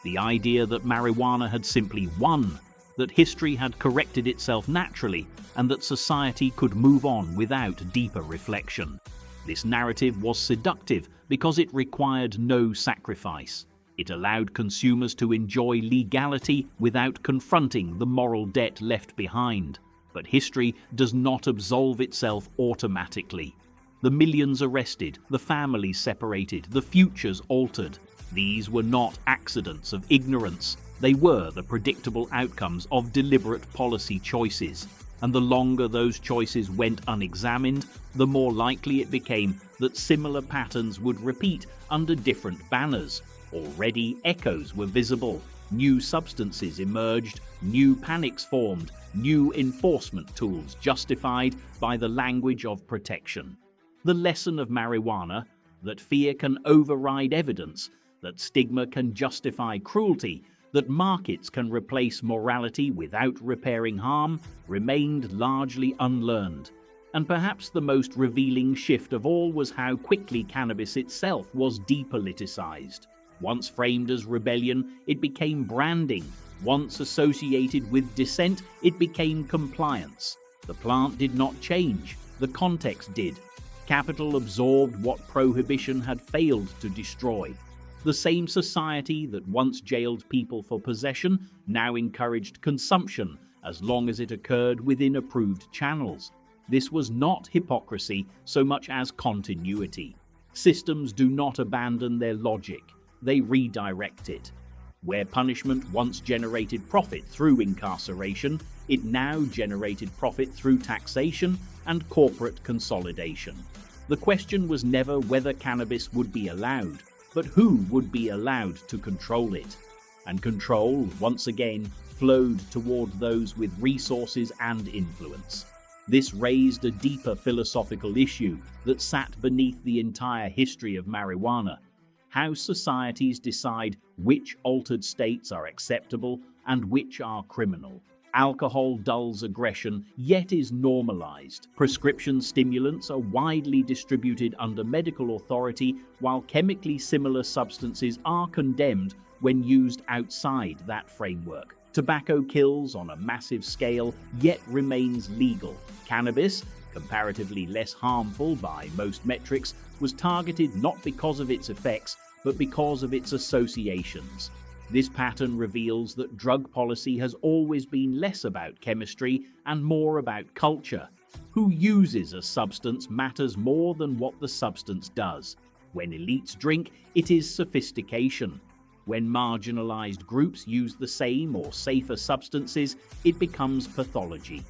The idea that marijuana had simply won, that history had corrected itself naturally, and that society could move on without deeper reflection. This narrative was seductive because it required no sacrifice. It allowed consumers to enjoy legality without confronting the moral debt left behind. But history does not absolve itself automatically. The millions arrested, the families separated, the futures altered. These were not accidents of ignorance. They were the predictable outcomes of deliberate policy choices. And the longer those choices went unexamined, the more likely it became that similar patterns would repeat under different banners. Already echoes were visible. New substances emerged, new panics formed, new enforcement tools justified by the language of protection. The lesson of marijuana, that fear can override evidence, that stigma can justify cruelty, that markets can replace morality without repairing harm, remained largely unlearned. And perhaps the most revealing shift of all was how quickly cannabis itself was depoliticized. Once framed as rebellion, it became branding. Once associated with dissent, it became compliance. The plant did not change, the context did. Capital absorbed what prohibition had failed to destroy. The same society that once jailed people for possession now encouraged consumption as long as it occurred within approved channels. This was not hypocrisy so much as continuity. Systems do not abandon their logic, they redirect it. Where punishment once generated profit through incarceration, it now generated profit through taxation and corporate consolidation. The question was never whether cannabis would be allowed, but who would be allowed to control it. And control, once again, flowed toward those with resources and influence. This raised a deeper philosophical issue that sat beneath the entire history of marijuana: how societies decide which altered states are acceptable and which are criminal. Alcohol dulls aggression, yet is normalized. Prescription stimulants are widely distributed under medical authority, while chemically similar substances are condemned when used outside that framework. Tobacco kills on a massive scale, yet remains legal. Cannabis, comparatively less harmful by most metrics, was targeted not because of its effects, but because of its associations. This pattern reveals that drug policy has always been less about chemistry and more about culture. Who uses a substance matters more than what the substance does. When elites drink, it is sophistication. When marginalized groups use the same or safer substances, it becomes pathology.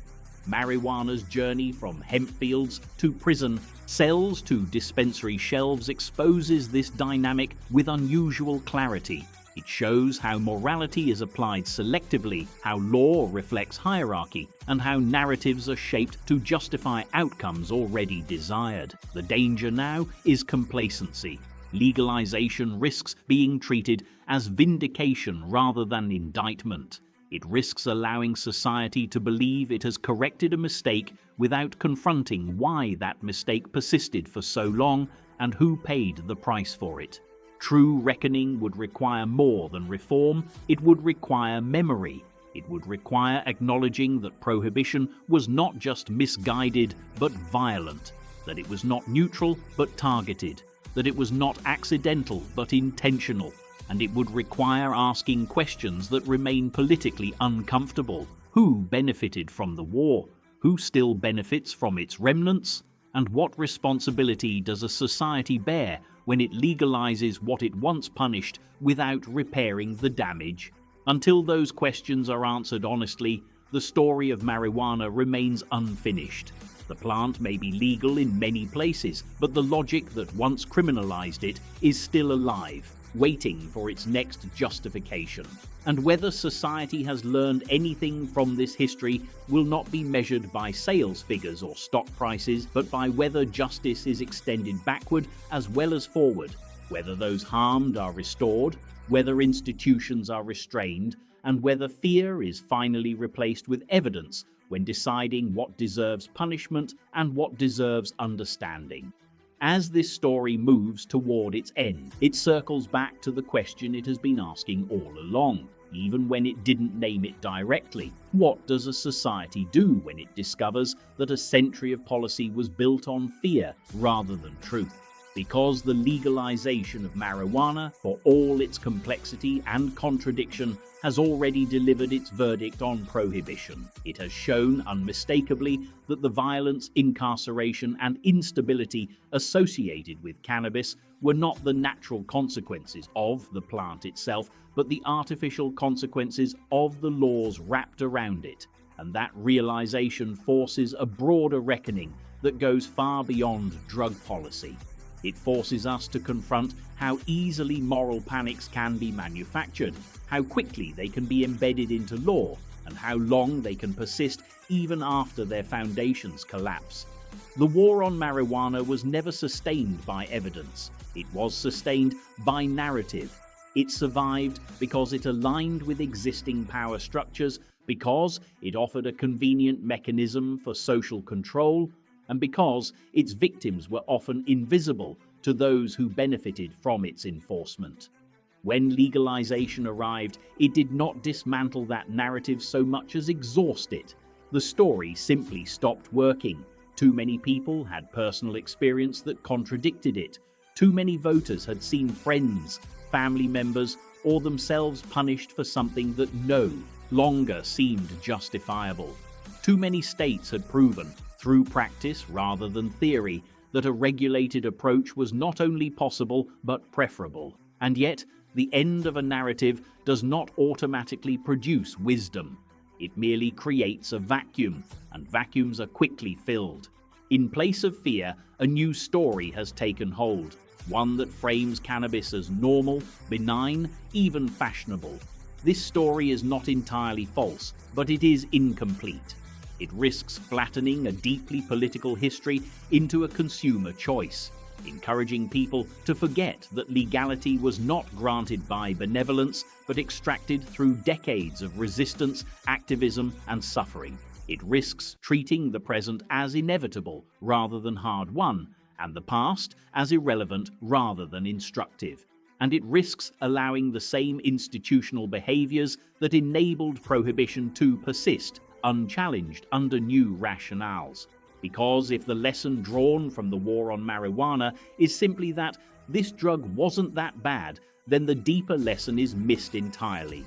Marijuana's journey from hemp fields to prison, cells to dispensary shelves exposes this dynamic with unusual clarity. It shows how morality is applied selectively, how law reflects hierarchy, and how narratives are shaped to justify outcomes already desired. The danger now is complacency. Legalization risks being treated as vindication rather than indictment. It risks allowing society to believe it has corrected a mistake without confronting why that mistake persisted for so long and who paid the price for it. True reckoning would require more than reform. It would require memory. It would require acknowledging that prohibition was not just misguided but violent. that it was not neutral but targeted, that it was not accidental but intentional, and it would require asking questions that remain politically uncomfortable. Who benefited from the war? Who still benefits from its remnants? And what responsibility does a society bear when it legalizes what it once punished without repairing the damage? Until those questions are answered honestly, the story of marijuana remains unfinished. The plant may be legal in many places, but the logic that once criminalized it is still alive, waiting for its next justification. And whether society has learned anything from this history will not be measured by sales figures or stock prices, but by whether justice is extended backward as well as forward, whether those harmed are restored, whether institutions are restrained, and whether fear is finally replaced with evidence when deciding what deserves punishment and what deserves understanding. As this story moves toward its end, it circles back to the question it has been asking all along, even when it didn't name it directly. What does a society do when it discovers that a century of policy was built on fear rather than truth? Because the legalization of marijuana, for all its complexity and contradiction, has already delivered its verdict on prohibition. It has shown unmistakably that the violence, incarceration, and instability associated with cannabis were not the natural consequences of the plant itself, but the artificial consequences of the laws wrapped around it. And that realization forces a broader reckoning that goes far beyond drug policy. It forces us to confront how easily moral panics can be manufactured, how quickly they can be embedded into law, and how long they can persist even after their foundations collapse. The war on marijuana was never sustained by evidence. It was sustained by narrative. It survived because it aligned with existing power structures, because it offered a convenient mechanism for social control, and because its victims were often invisible to those who benefited from its enforcement. When legalization arrived, it did not dismantle that narrative so much as exhaust it. The story simply stopped working. Too many people had personal experience that contradicted it. Too many voters had seen friends, family members, or themselves punished for something that no longer seemed justifiable. Too many states had proven, through practice rather than theory, that a regulated approach was not only possible but preferable. And yet, the end of a narrative does not automatically produce wisdom. It merely creates a vacuum, and vacuums are quickly filled. In place of fear, a new story has taken hold, one that frames cannabis as normal, benign, even fashionable. This story is not entirely false, but it is incomplete. It risks flattening a deeply political history into a consumer choice, encouraging people to forget that legality was not granted by benevolence, but extracted through decades of resistance, activism, and suffering. It risks treating the present as inevitable rather than hard-won, and the past as irrelevant rather than instructive. And it risks allowing the same institutional behaviors that enabled prohibition to persist, unchallenged under new rationales. Because if the lesson drawn from the war on marijuana is simply that this drug wasn't that bad, then the deeper lesson is missed entirely.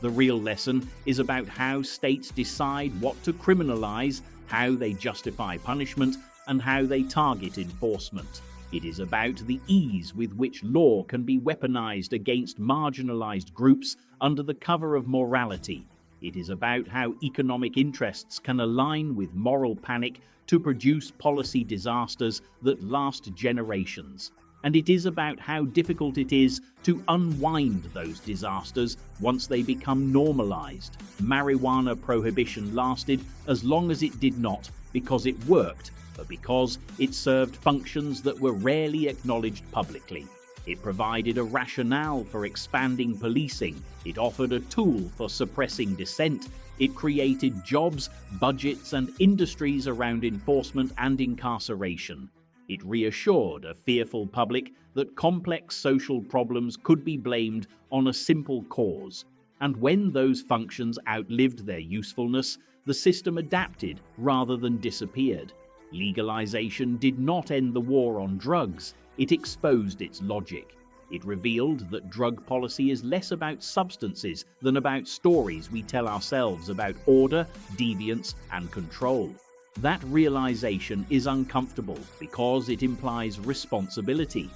The real lesson is about how states decide what to criminalize, how they justify punishment, and how they target enforcement. It is about the ease with which law can be weaponized against marginalized groups under the cover of morality. It is about how economic interests can align with moral panic to produce policy disasters that last generations. And it is about how difficult it is to unwind those disasters once they become normalized. Marijuana prohibition lasted as long as it did not because it worked, but because it served functions that were rarely acknowledged publicly. It provided a rationale for expanding policing. It offered a tool for suppressing dissent. It created jobs, budgets, and industries around enforcement and incarceration. It reassured a fearful public that complex social problems could be blamed on a simple cause. And when those functions outlived their usefulness, the system adapted rather than disappeared. Legalization did not end the war on drugs, it exposed its logic. It revealed that drug policy is less about substances than about stories we tell ourselves about order, deviance, and control. That realization is uncomfortable because it implies responsibility.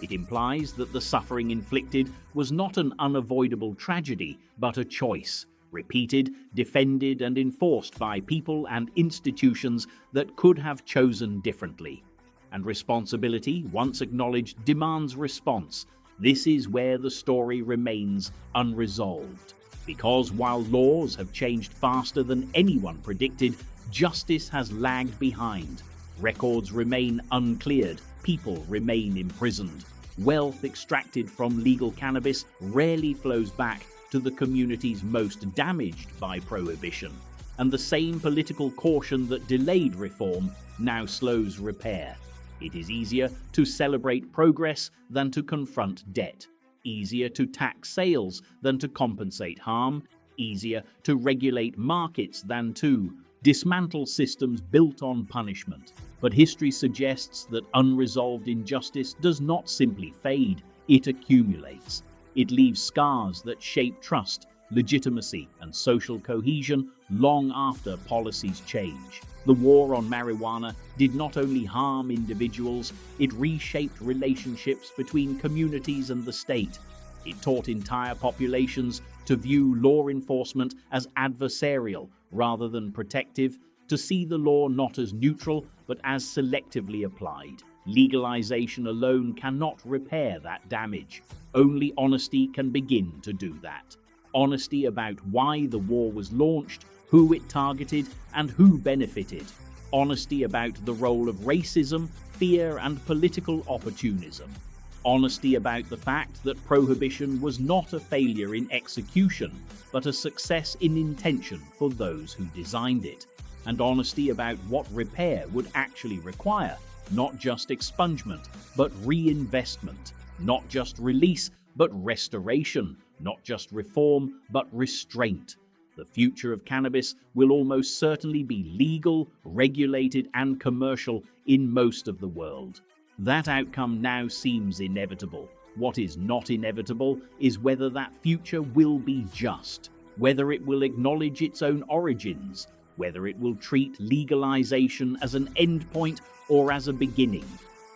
It implies that the suffering inflicted was not an unavoidable tragedy, but a choice, repeated, defended, and enforced by people and institutions that could have chosen differently. And responsibility, once acknowledged, demands response. This is where the story remains unresolved. Because while laws have changed faster than anyone predicted, justice has lagged behind. Records remain uncleared, people remain imprisoned. Wealth extracted from legal cannabis rarely flows back to the communities most damaged by prohibition. And the same political caution that delayed reform now slows repair. It is easier to celebrate progress than to confront debt. Easier to tax sales than to compensate harm. Easier to regulate markets than to dismantle systems built on punishment. But history suggests that unresolved injustice does not simply fade, it accumulates. It leaves scars that shape trust, legitimacy, and social cohesion long after policies change. The war on marijuana did not only harm individuals, it reshaped relationships between communities and the state. It taught entire populations to view law enforcement as adversarial rather than protective, to see the law not as neutral but as selectively applied. Legalization alone cannot repair that damage. Only honesty can begin to do that. Honesty about why the war was launched, who it targeted, and who benefited. Honesty about the role of racism, fear, and political opportunism. Honesty about the fact that prohibition was not a failure in execution, but a success in intention for those who designed it. And honesty about what repair would actually require, not just expungement, but reinvestment. Not just release, but restoration. Not just reform, but restraint. The future of cannabis will almost certainly be legal, regulated, and commercial in most of the world. That outcome now seems inevitable. What is not inevitable is whether that future will be just, whether it will acknowledge its own origins, whether it will treat legalization as an endpoint or as a beginning.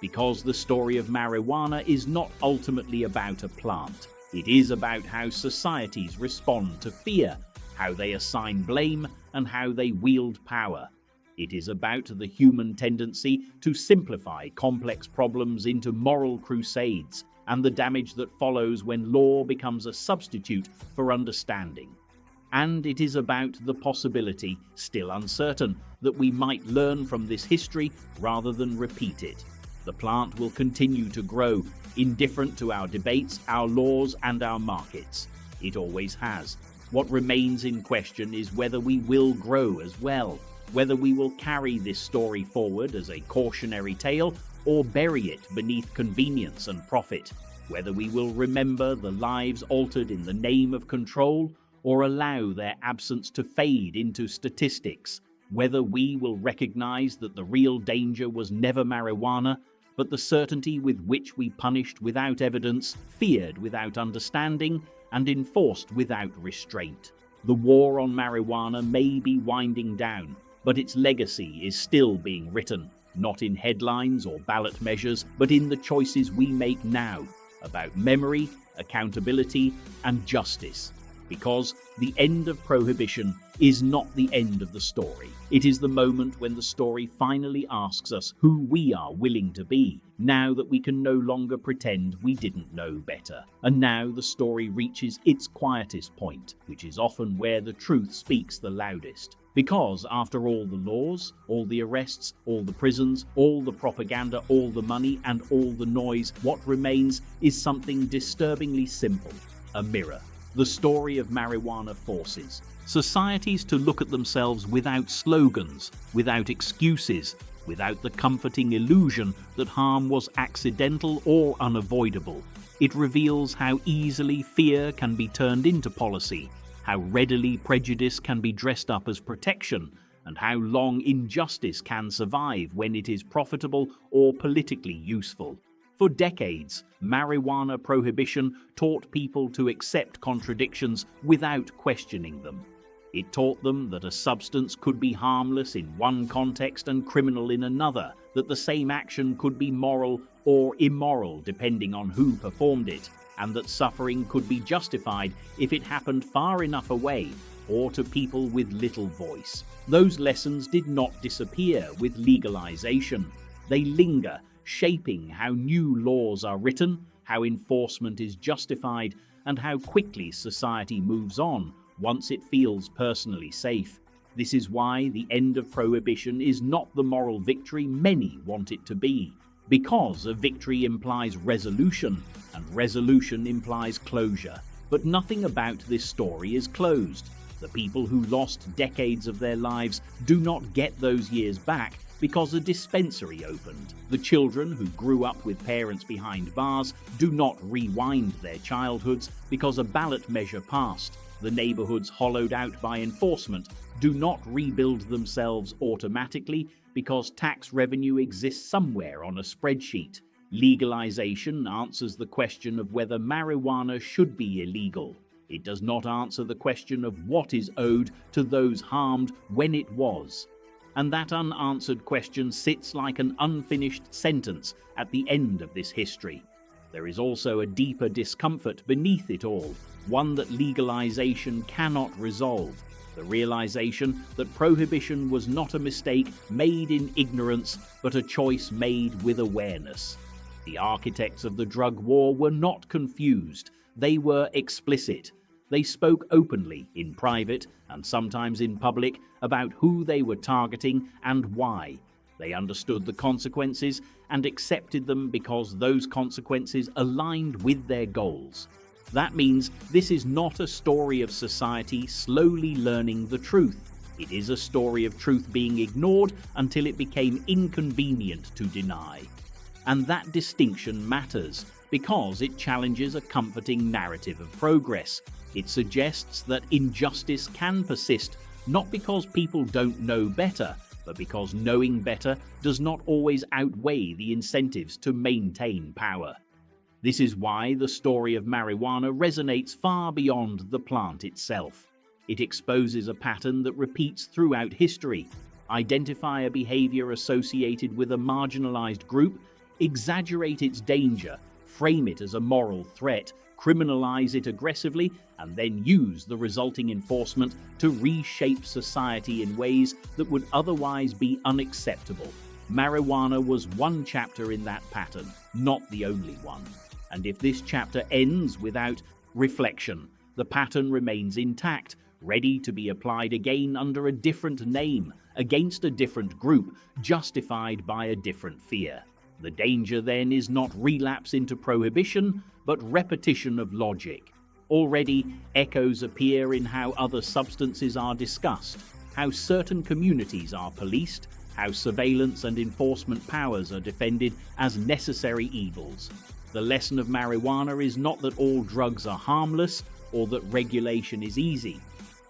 Because the story of marijuana is not ultimately about a plant. It is about how societies respond to fear, how they assign blame, and how they wield power. It is about the human tendency to simplify complex problems into moral crusades, and the damage that follows when law becomes a substitute for understanding. And it is about the possibility, still uncertain, that we might learn from this history rather than repeat it. The plant will continue to grow, indifferent to our debates, our laws, and our markets. It always has. What remains in question is whether we will grow as well, whether we will carry this story forward as a cautionary tale or bury it beneath convenience and profit, whether we will remember the lives altered in the name of control or allow their absence to fade into statistics, whether we will recognize that the real danger was never marijuana, but the certainty with which we punished without evidence, feared without understanding, and enforced without restraint. The war on marijuana may be winding down, but its legacy is still being written, not in headlines or ballot measures, but in the choices we make now about memory, accountability, and justice. Because the end of prohibition is not the end of the story. It is the moment when the story finally asks us who we are willing to be, now that we can no longer pretend we didn't know better. And now the story reaches its quietest point, which is often where the truth speaks the loudest. Because after all the laws, all the arrests, all the prisons, all the propaganda, all the money, and all the noise, what remains is something disturbingly simple: a mirror. The story of marijuana forces societies to look at themselves without slogans, without excuses, without the comforting illusion that harm was accidental or unavoidable. It reveals how easily fear can be turned into policy, how readily prejudice can be dressed up as protection, and how long injustice can survive when it is profitable or politically useful. For decades, marijuana prohibition taught people to accept contradictions without questioning them. It taught them that a substance could be harmless in one context and criminal in another, that the same action could be moral or immoral depending on who performed it, and that suffering could be justified if it happened far enough away or to people with little voice. Those lessons did not disappear with legalization. They linger, shaping how new laws are written, how enforcement is justified, and how quickly society moves on once it feels personally safe. This is why the end of prohibition is not the moral victory many want it to be, because a victory implies resolution, and resolution implies closure. But nothing about this story is closed. The people who lost decades of their lives do not get those years back because a dispensary opened. The children who grew up with parents behind bars do not rewind their childhoods because a ballot measure passed. The neighborhoods hollowed out by enforcement do not rebuild themselves automatically because tax revenue exists somewhere on a spreadsheet. Legalization answers the question of whether marijuana should be illegal. It does not answer the question of what is owed to those harmed when it was. And that unanswered question sits like an unfinished sentence at the end of this history. There is also a deeper discomfort beneath it all, one that legalization cannot resolve. The realization that prohibition was not a mistake made in ignorance, but a choice made with awareness. The architects of the drug war were not confused. They were explicit. They spoke openly, in private and sometimes in public, about who they were targeting and why. They understood the consequences and accepted them because those consequences aligned with their goals. That means this is not a story of society slowly learning the truth. It is a story of truth being ignored until it became inconvenient to deny. And that distinction matters because it challenges a comforting narrative of progress. It suggests that injustice can persist not because people don't know better, but because knowing better does not always outweigh the incentives to maintain power. This is why the story of marijuana resonates far beyond the plant itself. It exposes a pattern that repeats throughout history. Identify a behavior associated with a marginalized group, exaggerate its danger, frame it as a moral threat, criminalize it aggressively, and then use the resulting enforcement to reshape society in ways that would otherwise be unacceptable. Marijuana was one chapter in that pattern, not the only one. And if this chapter ends without reflection, the pattern remains intact, ready to be applied again under a different name, against a different group, justified by a different fear. The danger then is not relapse into prohibition, but repetition of logic. Already, echoes appear in how other substances are discussed, how certain communities are policed, how surveillance and enforcement powers are defended as necessary evils. The lesson of marijuana is not that all drugs are harmless or that regulation is easy.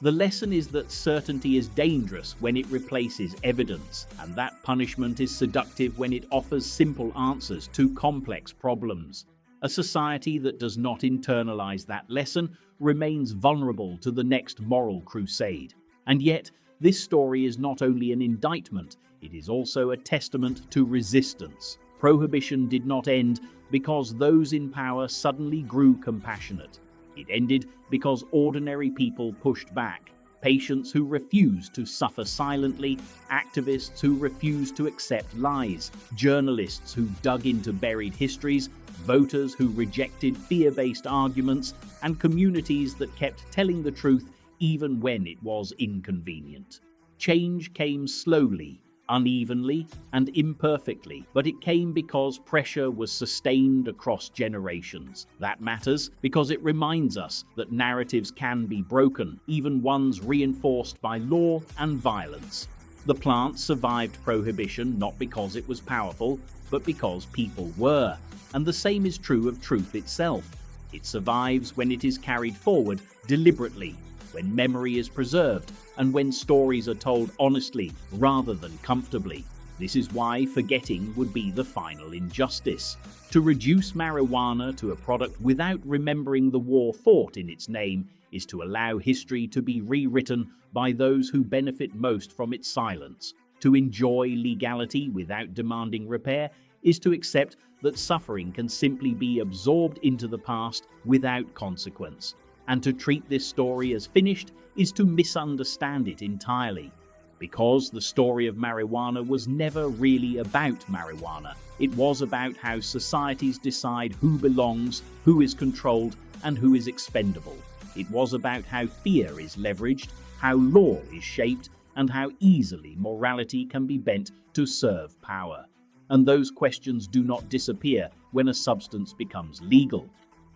The lesson is that certainty is dangerous when it replaces evidence, and that punishment is seductive when it offers simple answers to complex problems. A society that does not internalize that lesson remains vulnerable to the next moral crusade. And yet, this story is not only an indictment, it is also a testament to resistance. Prohibition did not end because those in power suddenly grew compassionate. It ended because ordinary people pushed back. Patients who refused to suffer silently, activists who refused to accept lies, journalists who dug into buried histories, voters who rejected fear-based arguments, and communities that kept telling the truth even when it was inconvenient. Change came slowly, unevenly, and imperfectly, but it came because pressure was sustained across generations. That matters because it reminds us that narratives can be broken, even ones reinforced by law and violence. The plant survived prohibition not because it was powerful, but because people were. And the same is true of truth itself. It survives when it is carried forward deliberately, when memory is preserved, and when stories are told honestly rather than comfortably. This is why forgetting would be the final injustice. To reduce marijuana to a product without remembering the war fought in its name is to allow history to be rewritten by those who benefit most from its silence. To enjoy legality without demanding repair is to accept that suffering can simply be absorbed into the past without consequence. And to treat this story as finished is to misunderstand it entirely. Because the story of marijuana was never really about marijuana. It was about how societies decide who belongs, who is controlled, and who is expendable. It was about how fear is leveraged, how law is shaped, and how easily morality can be bent to serve power. And those questions do not disappear when a substance becomes legal.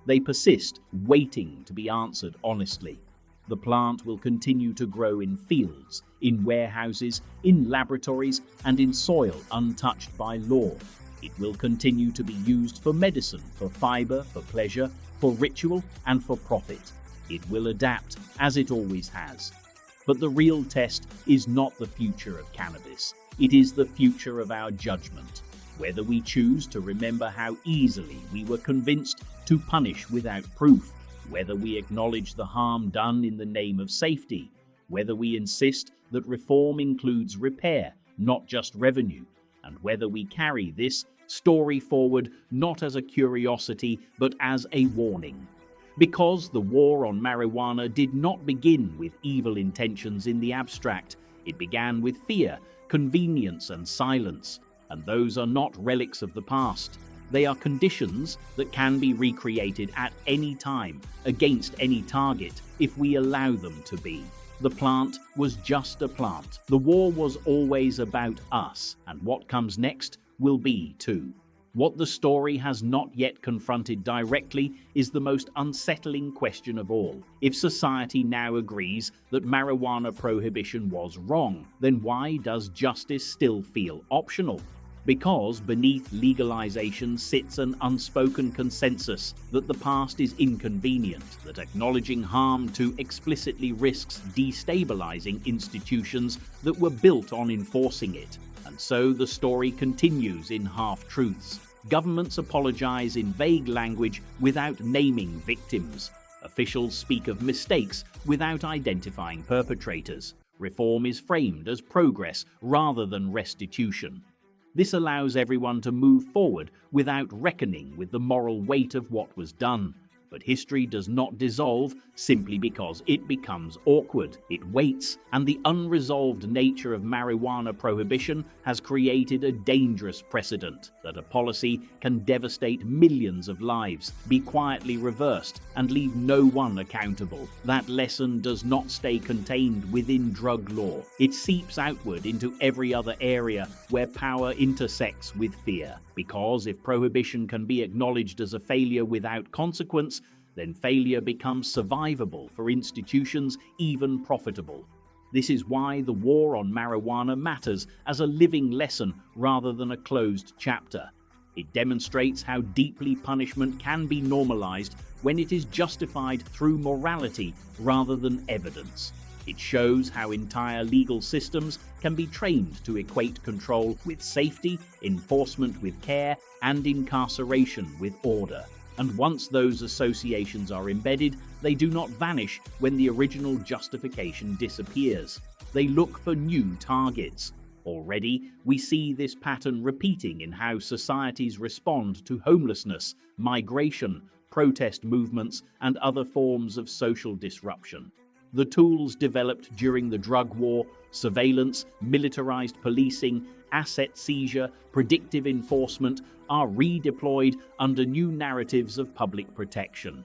They persist, waiting to be answered honestly. The plant will continue to grow in fields, in warehouses, in laboratories, and in soil untouched by law. It will continue to be used for medicine, for fiber, for pleasure, for ritual, and for profit. It will adapt, as it always has. But the real test is not the future of cannabis. It is the future of our judgment. Whether we choose to remember how easily we were convinced to punish without proof, whether we acknowledge the harm done in the name of safety, whether we insist that reform includes repair, not just revenue, and whether we carry this story forward not as a curiosity but as a warning. Because the war on marijuana did not begin with evil intentions in the abstract. It began with fear, convenience, and silence. And those are not relics of the past. They are conditions that can be recreated at any time, against any target, if we allow them to be. The plant was just a plant. The war was always about us, and what comes next will be too. What the story has not yet confronted directly is the most unsettling question of all. If society now agrees that marijuana prohibition was wrong, then why does justice still feel optional? Because beneath legalization sits an unspoken consensus that the past is inconvenient, that acknowledging harm too explicitly risks destabilizing institutions that were built on enforcing it. And so the story continues in half-truths. Governments apologize in vague language without naming victims. Officials speak of mistakes without identifying perpetrators. Reform is framed as progress rather than restitution. This allows everyone to move forward without reckoning with the moral weight of what was done. But history does not dissolve simply because it becomes awkward. It waits, and the unresolved nature of marijuana prohibition has created a dangerous precedent that a policy can devastate millions of lives, be quietly reversed, and leave no one accountable. That lesson does not stay contained within drug law. It seeps outward into every other area where power intersects with fear. Because if prohibition can be acknowledged as a failure without consequence, then failure becomes survivable for institutions, even profitable. This is why the war on marijuana matters as a living lesson rather than a closed chapter. It demonstrates how deeply punishment can be normalized when it is justified through morality rather than evidence. It shows how entire legal systems can be trained to equate control with safety, enforcement with care, and incarceration with order. And once those associations are embedded, they do not vanish when the original justification disappears. They look for new targets. Already, we see this pattern repeating in how societies respond to homelessness, migration, protest movements, and other forms of social disruption. The tools developed during the drug war, surveillance, militarized policing, asset seizure, predictive enforcement, are redeployed under new narratives of public protection.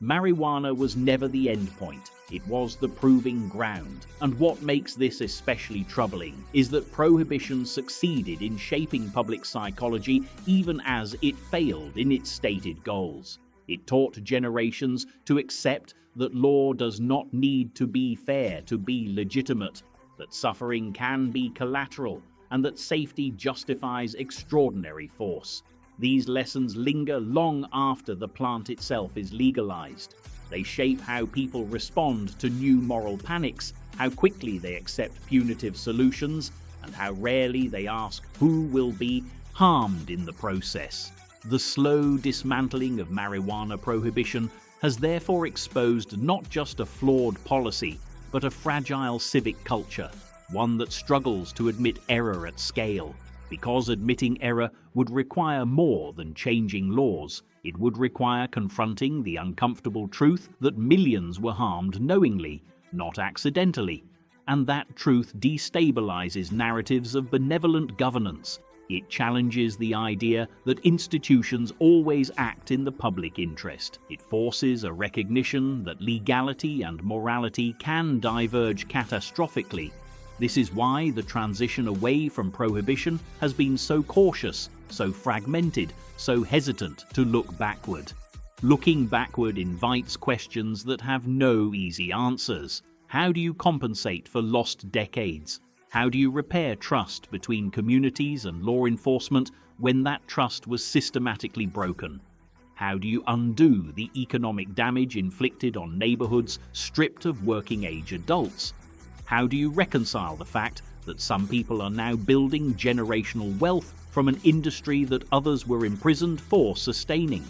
Marijuana was never the endpoint. It was the proving ground. And what makes this especially troubling is that prohibition succeeded in shaping public psychology even as it failed in its stated goals. It taught generations to accept that law does not need to be fair to be legitimate, that suffering can be collateral, and that safety justifies extraordinary force. These lessons linger long after the plant itself is legalized. They shape how people respond to new moral panics, how quickly they accept punitive solutions, and how rarely they ask who will be harmed in the process. The slow dismantling of marijuana prohibition has therefore exposed not just a flawed policy, but a fragile civic culture, one that struggles to admit error at scale. Because admitting error would require more than changing laws. It would require confronting the uncomfortable truth that millions were harmed knowingly, not accidentally, and that truth destabilizes narratives of benevolent governance. It challenges the idea that institutions always act in the public interest. It forces a recognition that legality and morality can diverge catastrophically. This is why the transition away from prohibition has been so cautious, so fragmented, so hesitant to look backward. Looking backward invites questions that have no easy answers. How do you compensate for lost decades? How do you repair trust between communities and law enforcement when that trust was systematically broken? How do you undo the economic damage inflicted on neighborhoods stripped of working-age adults? How do you reconcile the fact that some people are now building generational wealth from an industry that others were imprisoned for sustaining?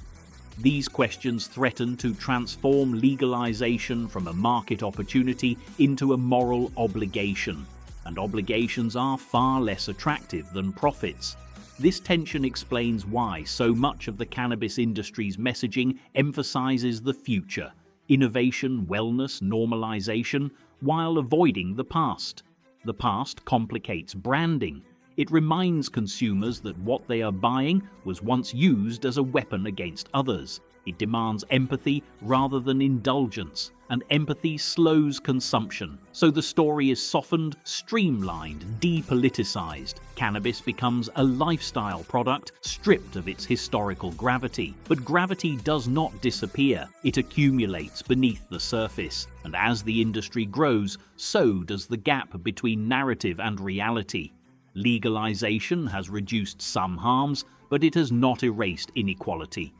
These questions threaten to transform legalization from a market opportunity into a moral obligation, and obligations are far less attractive than profits. This tension explains why so much of the cannabis industry's messaging emphasizes the future, innovation, wellness, normalization, while avoiding the past. The past complicates branding. It reminds consumers that what they are buying was once used as a weapon against others. It demands empathy rather than indulgence, and empathy slows consumption. So the story is softened, streamlined, depoliticized. Cannabis becomes a lifestyle product stripped of its historical gravity. But gravity does not disappear. It accumulates beneath the surface. And as the industry grows, so does the gap between narrative and reality. Legalization has reduced some harms, but it has not erased inequality.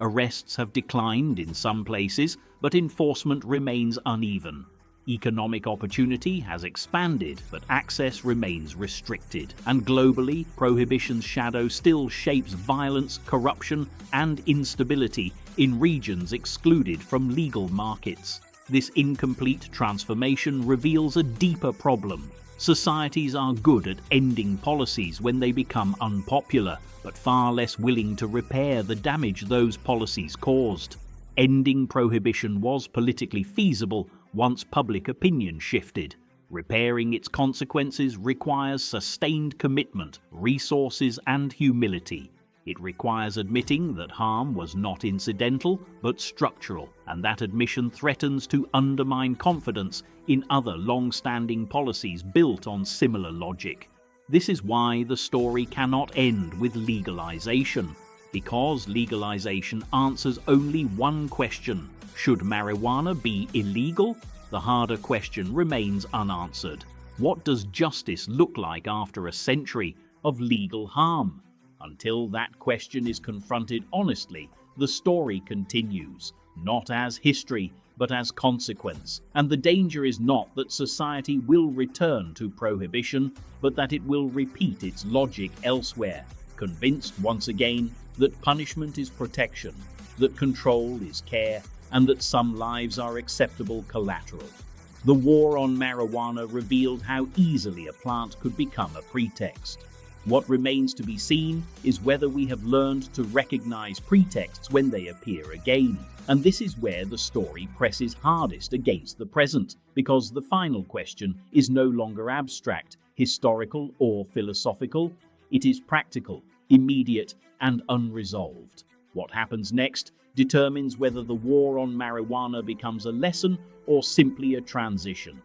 Arrests have declined in some places, but enforcement remains uneven. Economic opportunity has expanded, but access remains restricted. And globally, prohibition's shadow still shapes violence, corruption, and instability in regions excluded from legal markets. This incomplete transformation reveals a deeper problem. Societies are good at ending policies when they become unpopular, but far less willing to repair the damage those policies caused. Ending prohibition was politically feasible once public opinion shifted. Repairing its consequences requires sustained commitment, resources, and humility. It requires admitting that harm was not incidental, but structural, and that admission threatens to undermine confidence in other long-standing policies built on similar logic. This is why the story cannot end with legalization, because legalization answers only one question: should marijuana be illegal? The harder question remains unanswered. What does justice look like after a century of legal harm? Until that question is confronted honestly, the story continues, not as history, but as consequence. And the danger is not that society will return to prohibition, but that it will repeat its logic elsewhere, convinced once again that punishment is protection, that control is care, and that some lives are acceptable collateral. The war on marijuana revealed how easily a plant could become a pretext. What remains to be seen is whether we have learned to recognize pretexts when they appear again. And this is where the story presses hardest against the present, because the final question is no longer abstract, historical, or philosophical. It is practical, immediate, and unresolved. What happens next determines whether the war on marijuana becomes a lesson or simply a transition.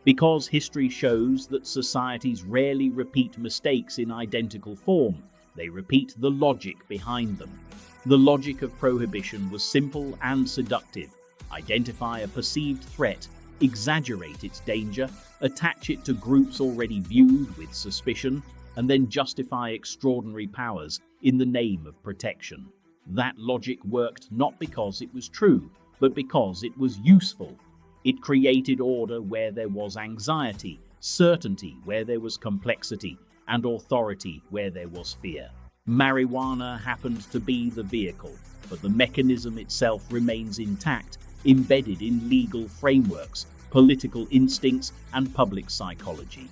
Because history shows that societies rarely repeat mistakes in identical form, they repeat the logic behind them. The logic of prohibition was simple and seductive. Identify a perceived threat, exaggerate its danger, attach it to groups already viewed with suspicion, and then justify extraordinary powers in the name of protection. That logic worked not because it was true, but because it was useful. It created order where there was anxiety, certainty where there was complexity, and authority where there was fear. Marijuana happened to be the vehicle, but the mechanism itself remains intact, embedded in legal frameworks, political instincts, and public psychology.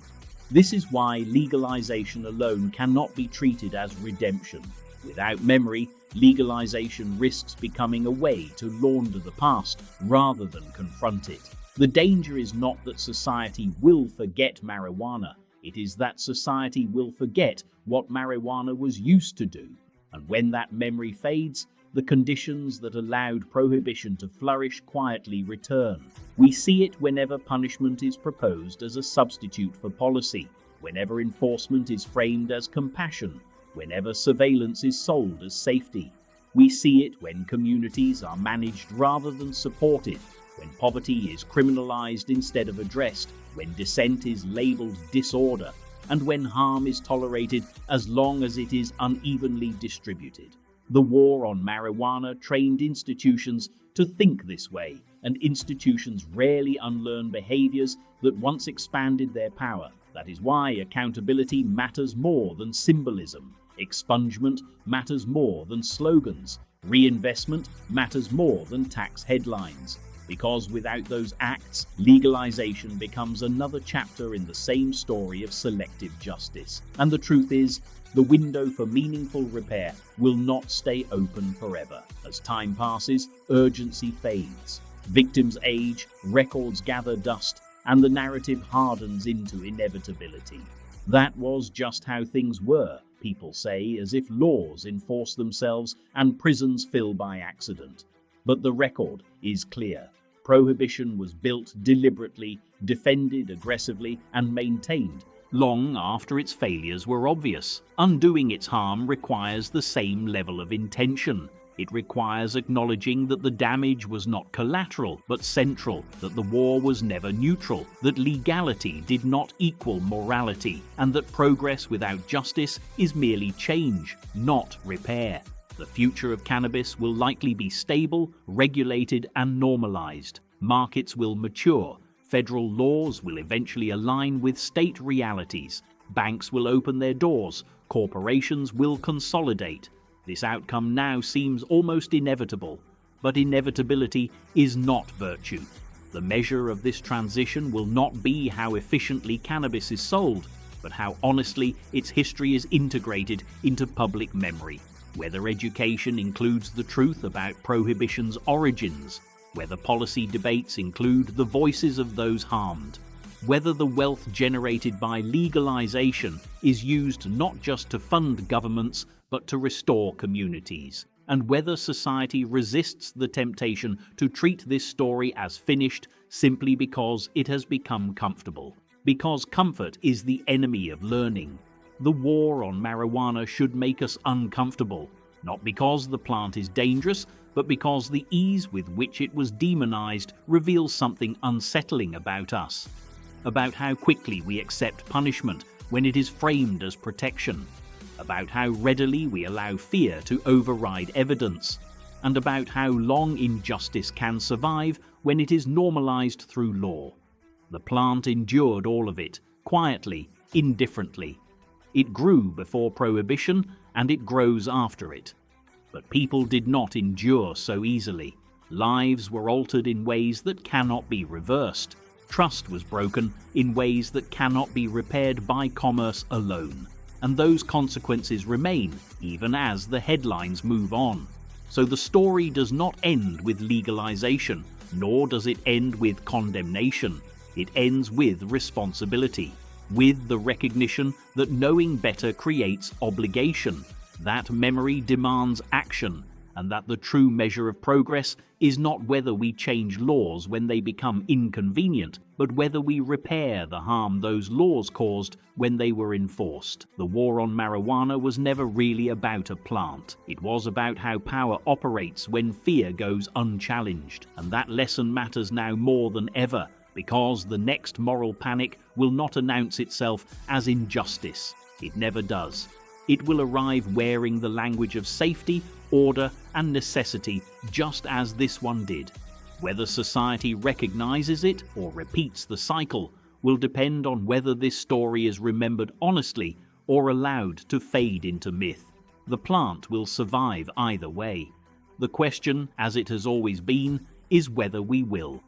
This is why legalization alone cannot be treated as redemption. Without memory, legalization risks becoming a way to launder the past rather than confront it. The danger is not that society will forget marijuana. It is that society will forget what marijuana was used to do. And when that memory fades, the conditions that allowed prohibition to flourish quietly return. We see it whenever punishment is proposed as a substitute for policy, whenever enforcement is framed as compassion, whenever surveillance is sold as safety. We see it when communities are managed rather than supported, when poverty is criminalized instead of addressed, when dissent is labeled disorder, and when harm is tolerated as long as it is unevenly distributed. The war on marijuana trained institutions to think this way, and institutions rarely unlearn behaviors that once expanded their power. That is why accountability matters more than symbolism. Expungement matters more than slogans. Reinvestment matters more than tax headlines. Because without those acts, legalization becomes another chapter in the same story of selective justice. And the truth is, the window for meaningful repair will not stay open forever. As time passes, urgency fades. Victims age, records gather dust, and the narrative hardens into inevitability. That was just how things were, people say, as if laws enforce themselves and prisons fill by accident. But the record is clear. Prohibition was built deliberately, defended aggressively, and maintained long after its failures were obvious. Undoing its harm requires the same level of intention. It requires acknowledging that the damage was not collateral, but central, that the war was never neutral, that legality did not equal morality, and that progress without justice is merely change, not repair. The future of cannabis will likely be stable, regulated, and normalized. Markets will mature. Federal laws will eventually align with state realities. Banks will open their doors. Corporations will consolidate. This outcome now seems almost inevitable, but inevitability is not virtue. The measure of this transition will not be how efficiently cannabis is sold, but how honestly its history is integrated into public memory. Whether education includes the truth about prohibition's origins, whether policy debates include the voices of those harmed, whether the wealth generated by legalization is used not just to fund governments but to restore communities, and whether society resists the temptation to treat this story as finished simply because it has become comfortable. Because comfort is the enemy of learning. The war on marijuana should make us uncomfortable, not because the plant is dangerous, but because the ease with which it was demonized reveals something unsettling about us, about how quickly we accept punishment when it is framed as protection, about how readily we allow fear to override evidence, and about how long injustice can survive when it is normalized through law. The plant endured all of it, quietly, indifferently. It grew before prohibition, and it grows after it. But people did not endure so easily. Lives were altered in ways that cannot be reversed. Trust was broken in ways that cannot be repaired by commerce alone. And those consequences remain, even as the headlines move on. So the story does not end with legalization, nor does it end with condemnation. It ends with responsibility, with the recognition that knowing better creates obligation, that memory demands action, and that the true measure of progress is not whether we change laws when they become inconvenient, but whether we repair the harm those laws caused when they were enforced. The war on marijuana was never really about a plant. It was about how power operates when fear goes unchallenged, and that lesson matters now more than ever, because the next moral panic will not announce itself as injustice. It never does. It will arrive wearing the language of safety, order, and necessity, just as this one did. Whether society recognizes it or repeats the cycle will depend on whether this story is remembered honestly or allowed to fade into myth. The plant will survive either way. The question, as it has always been, is whether we will.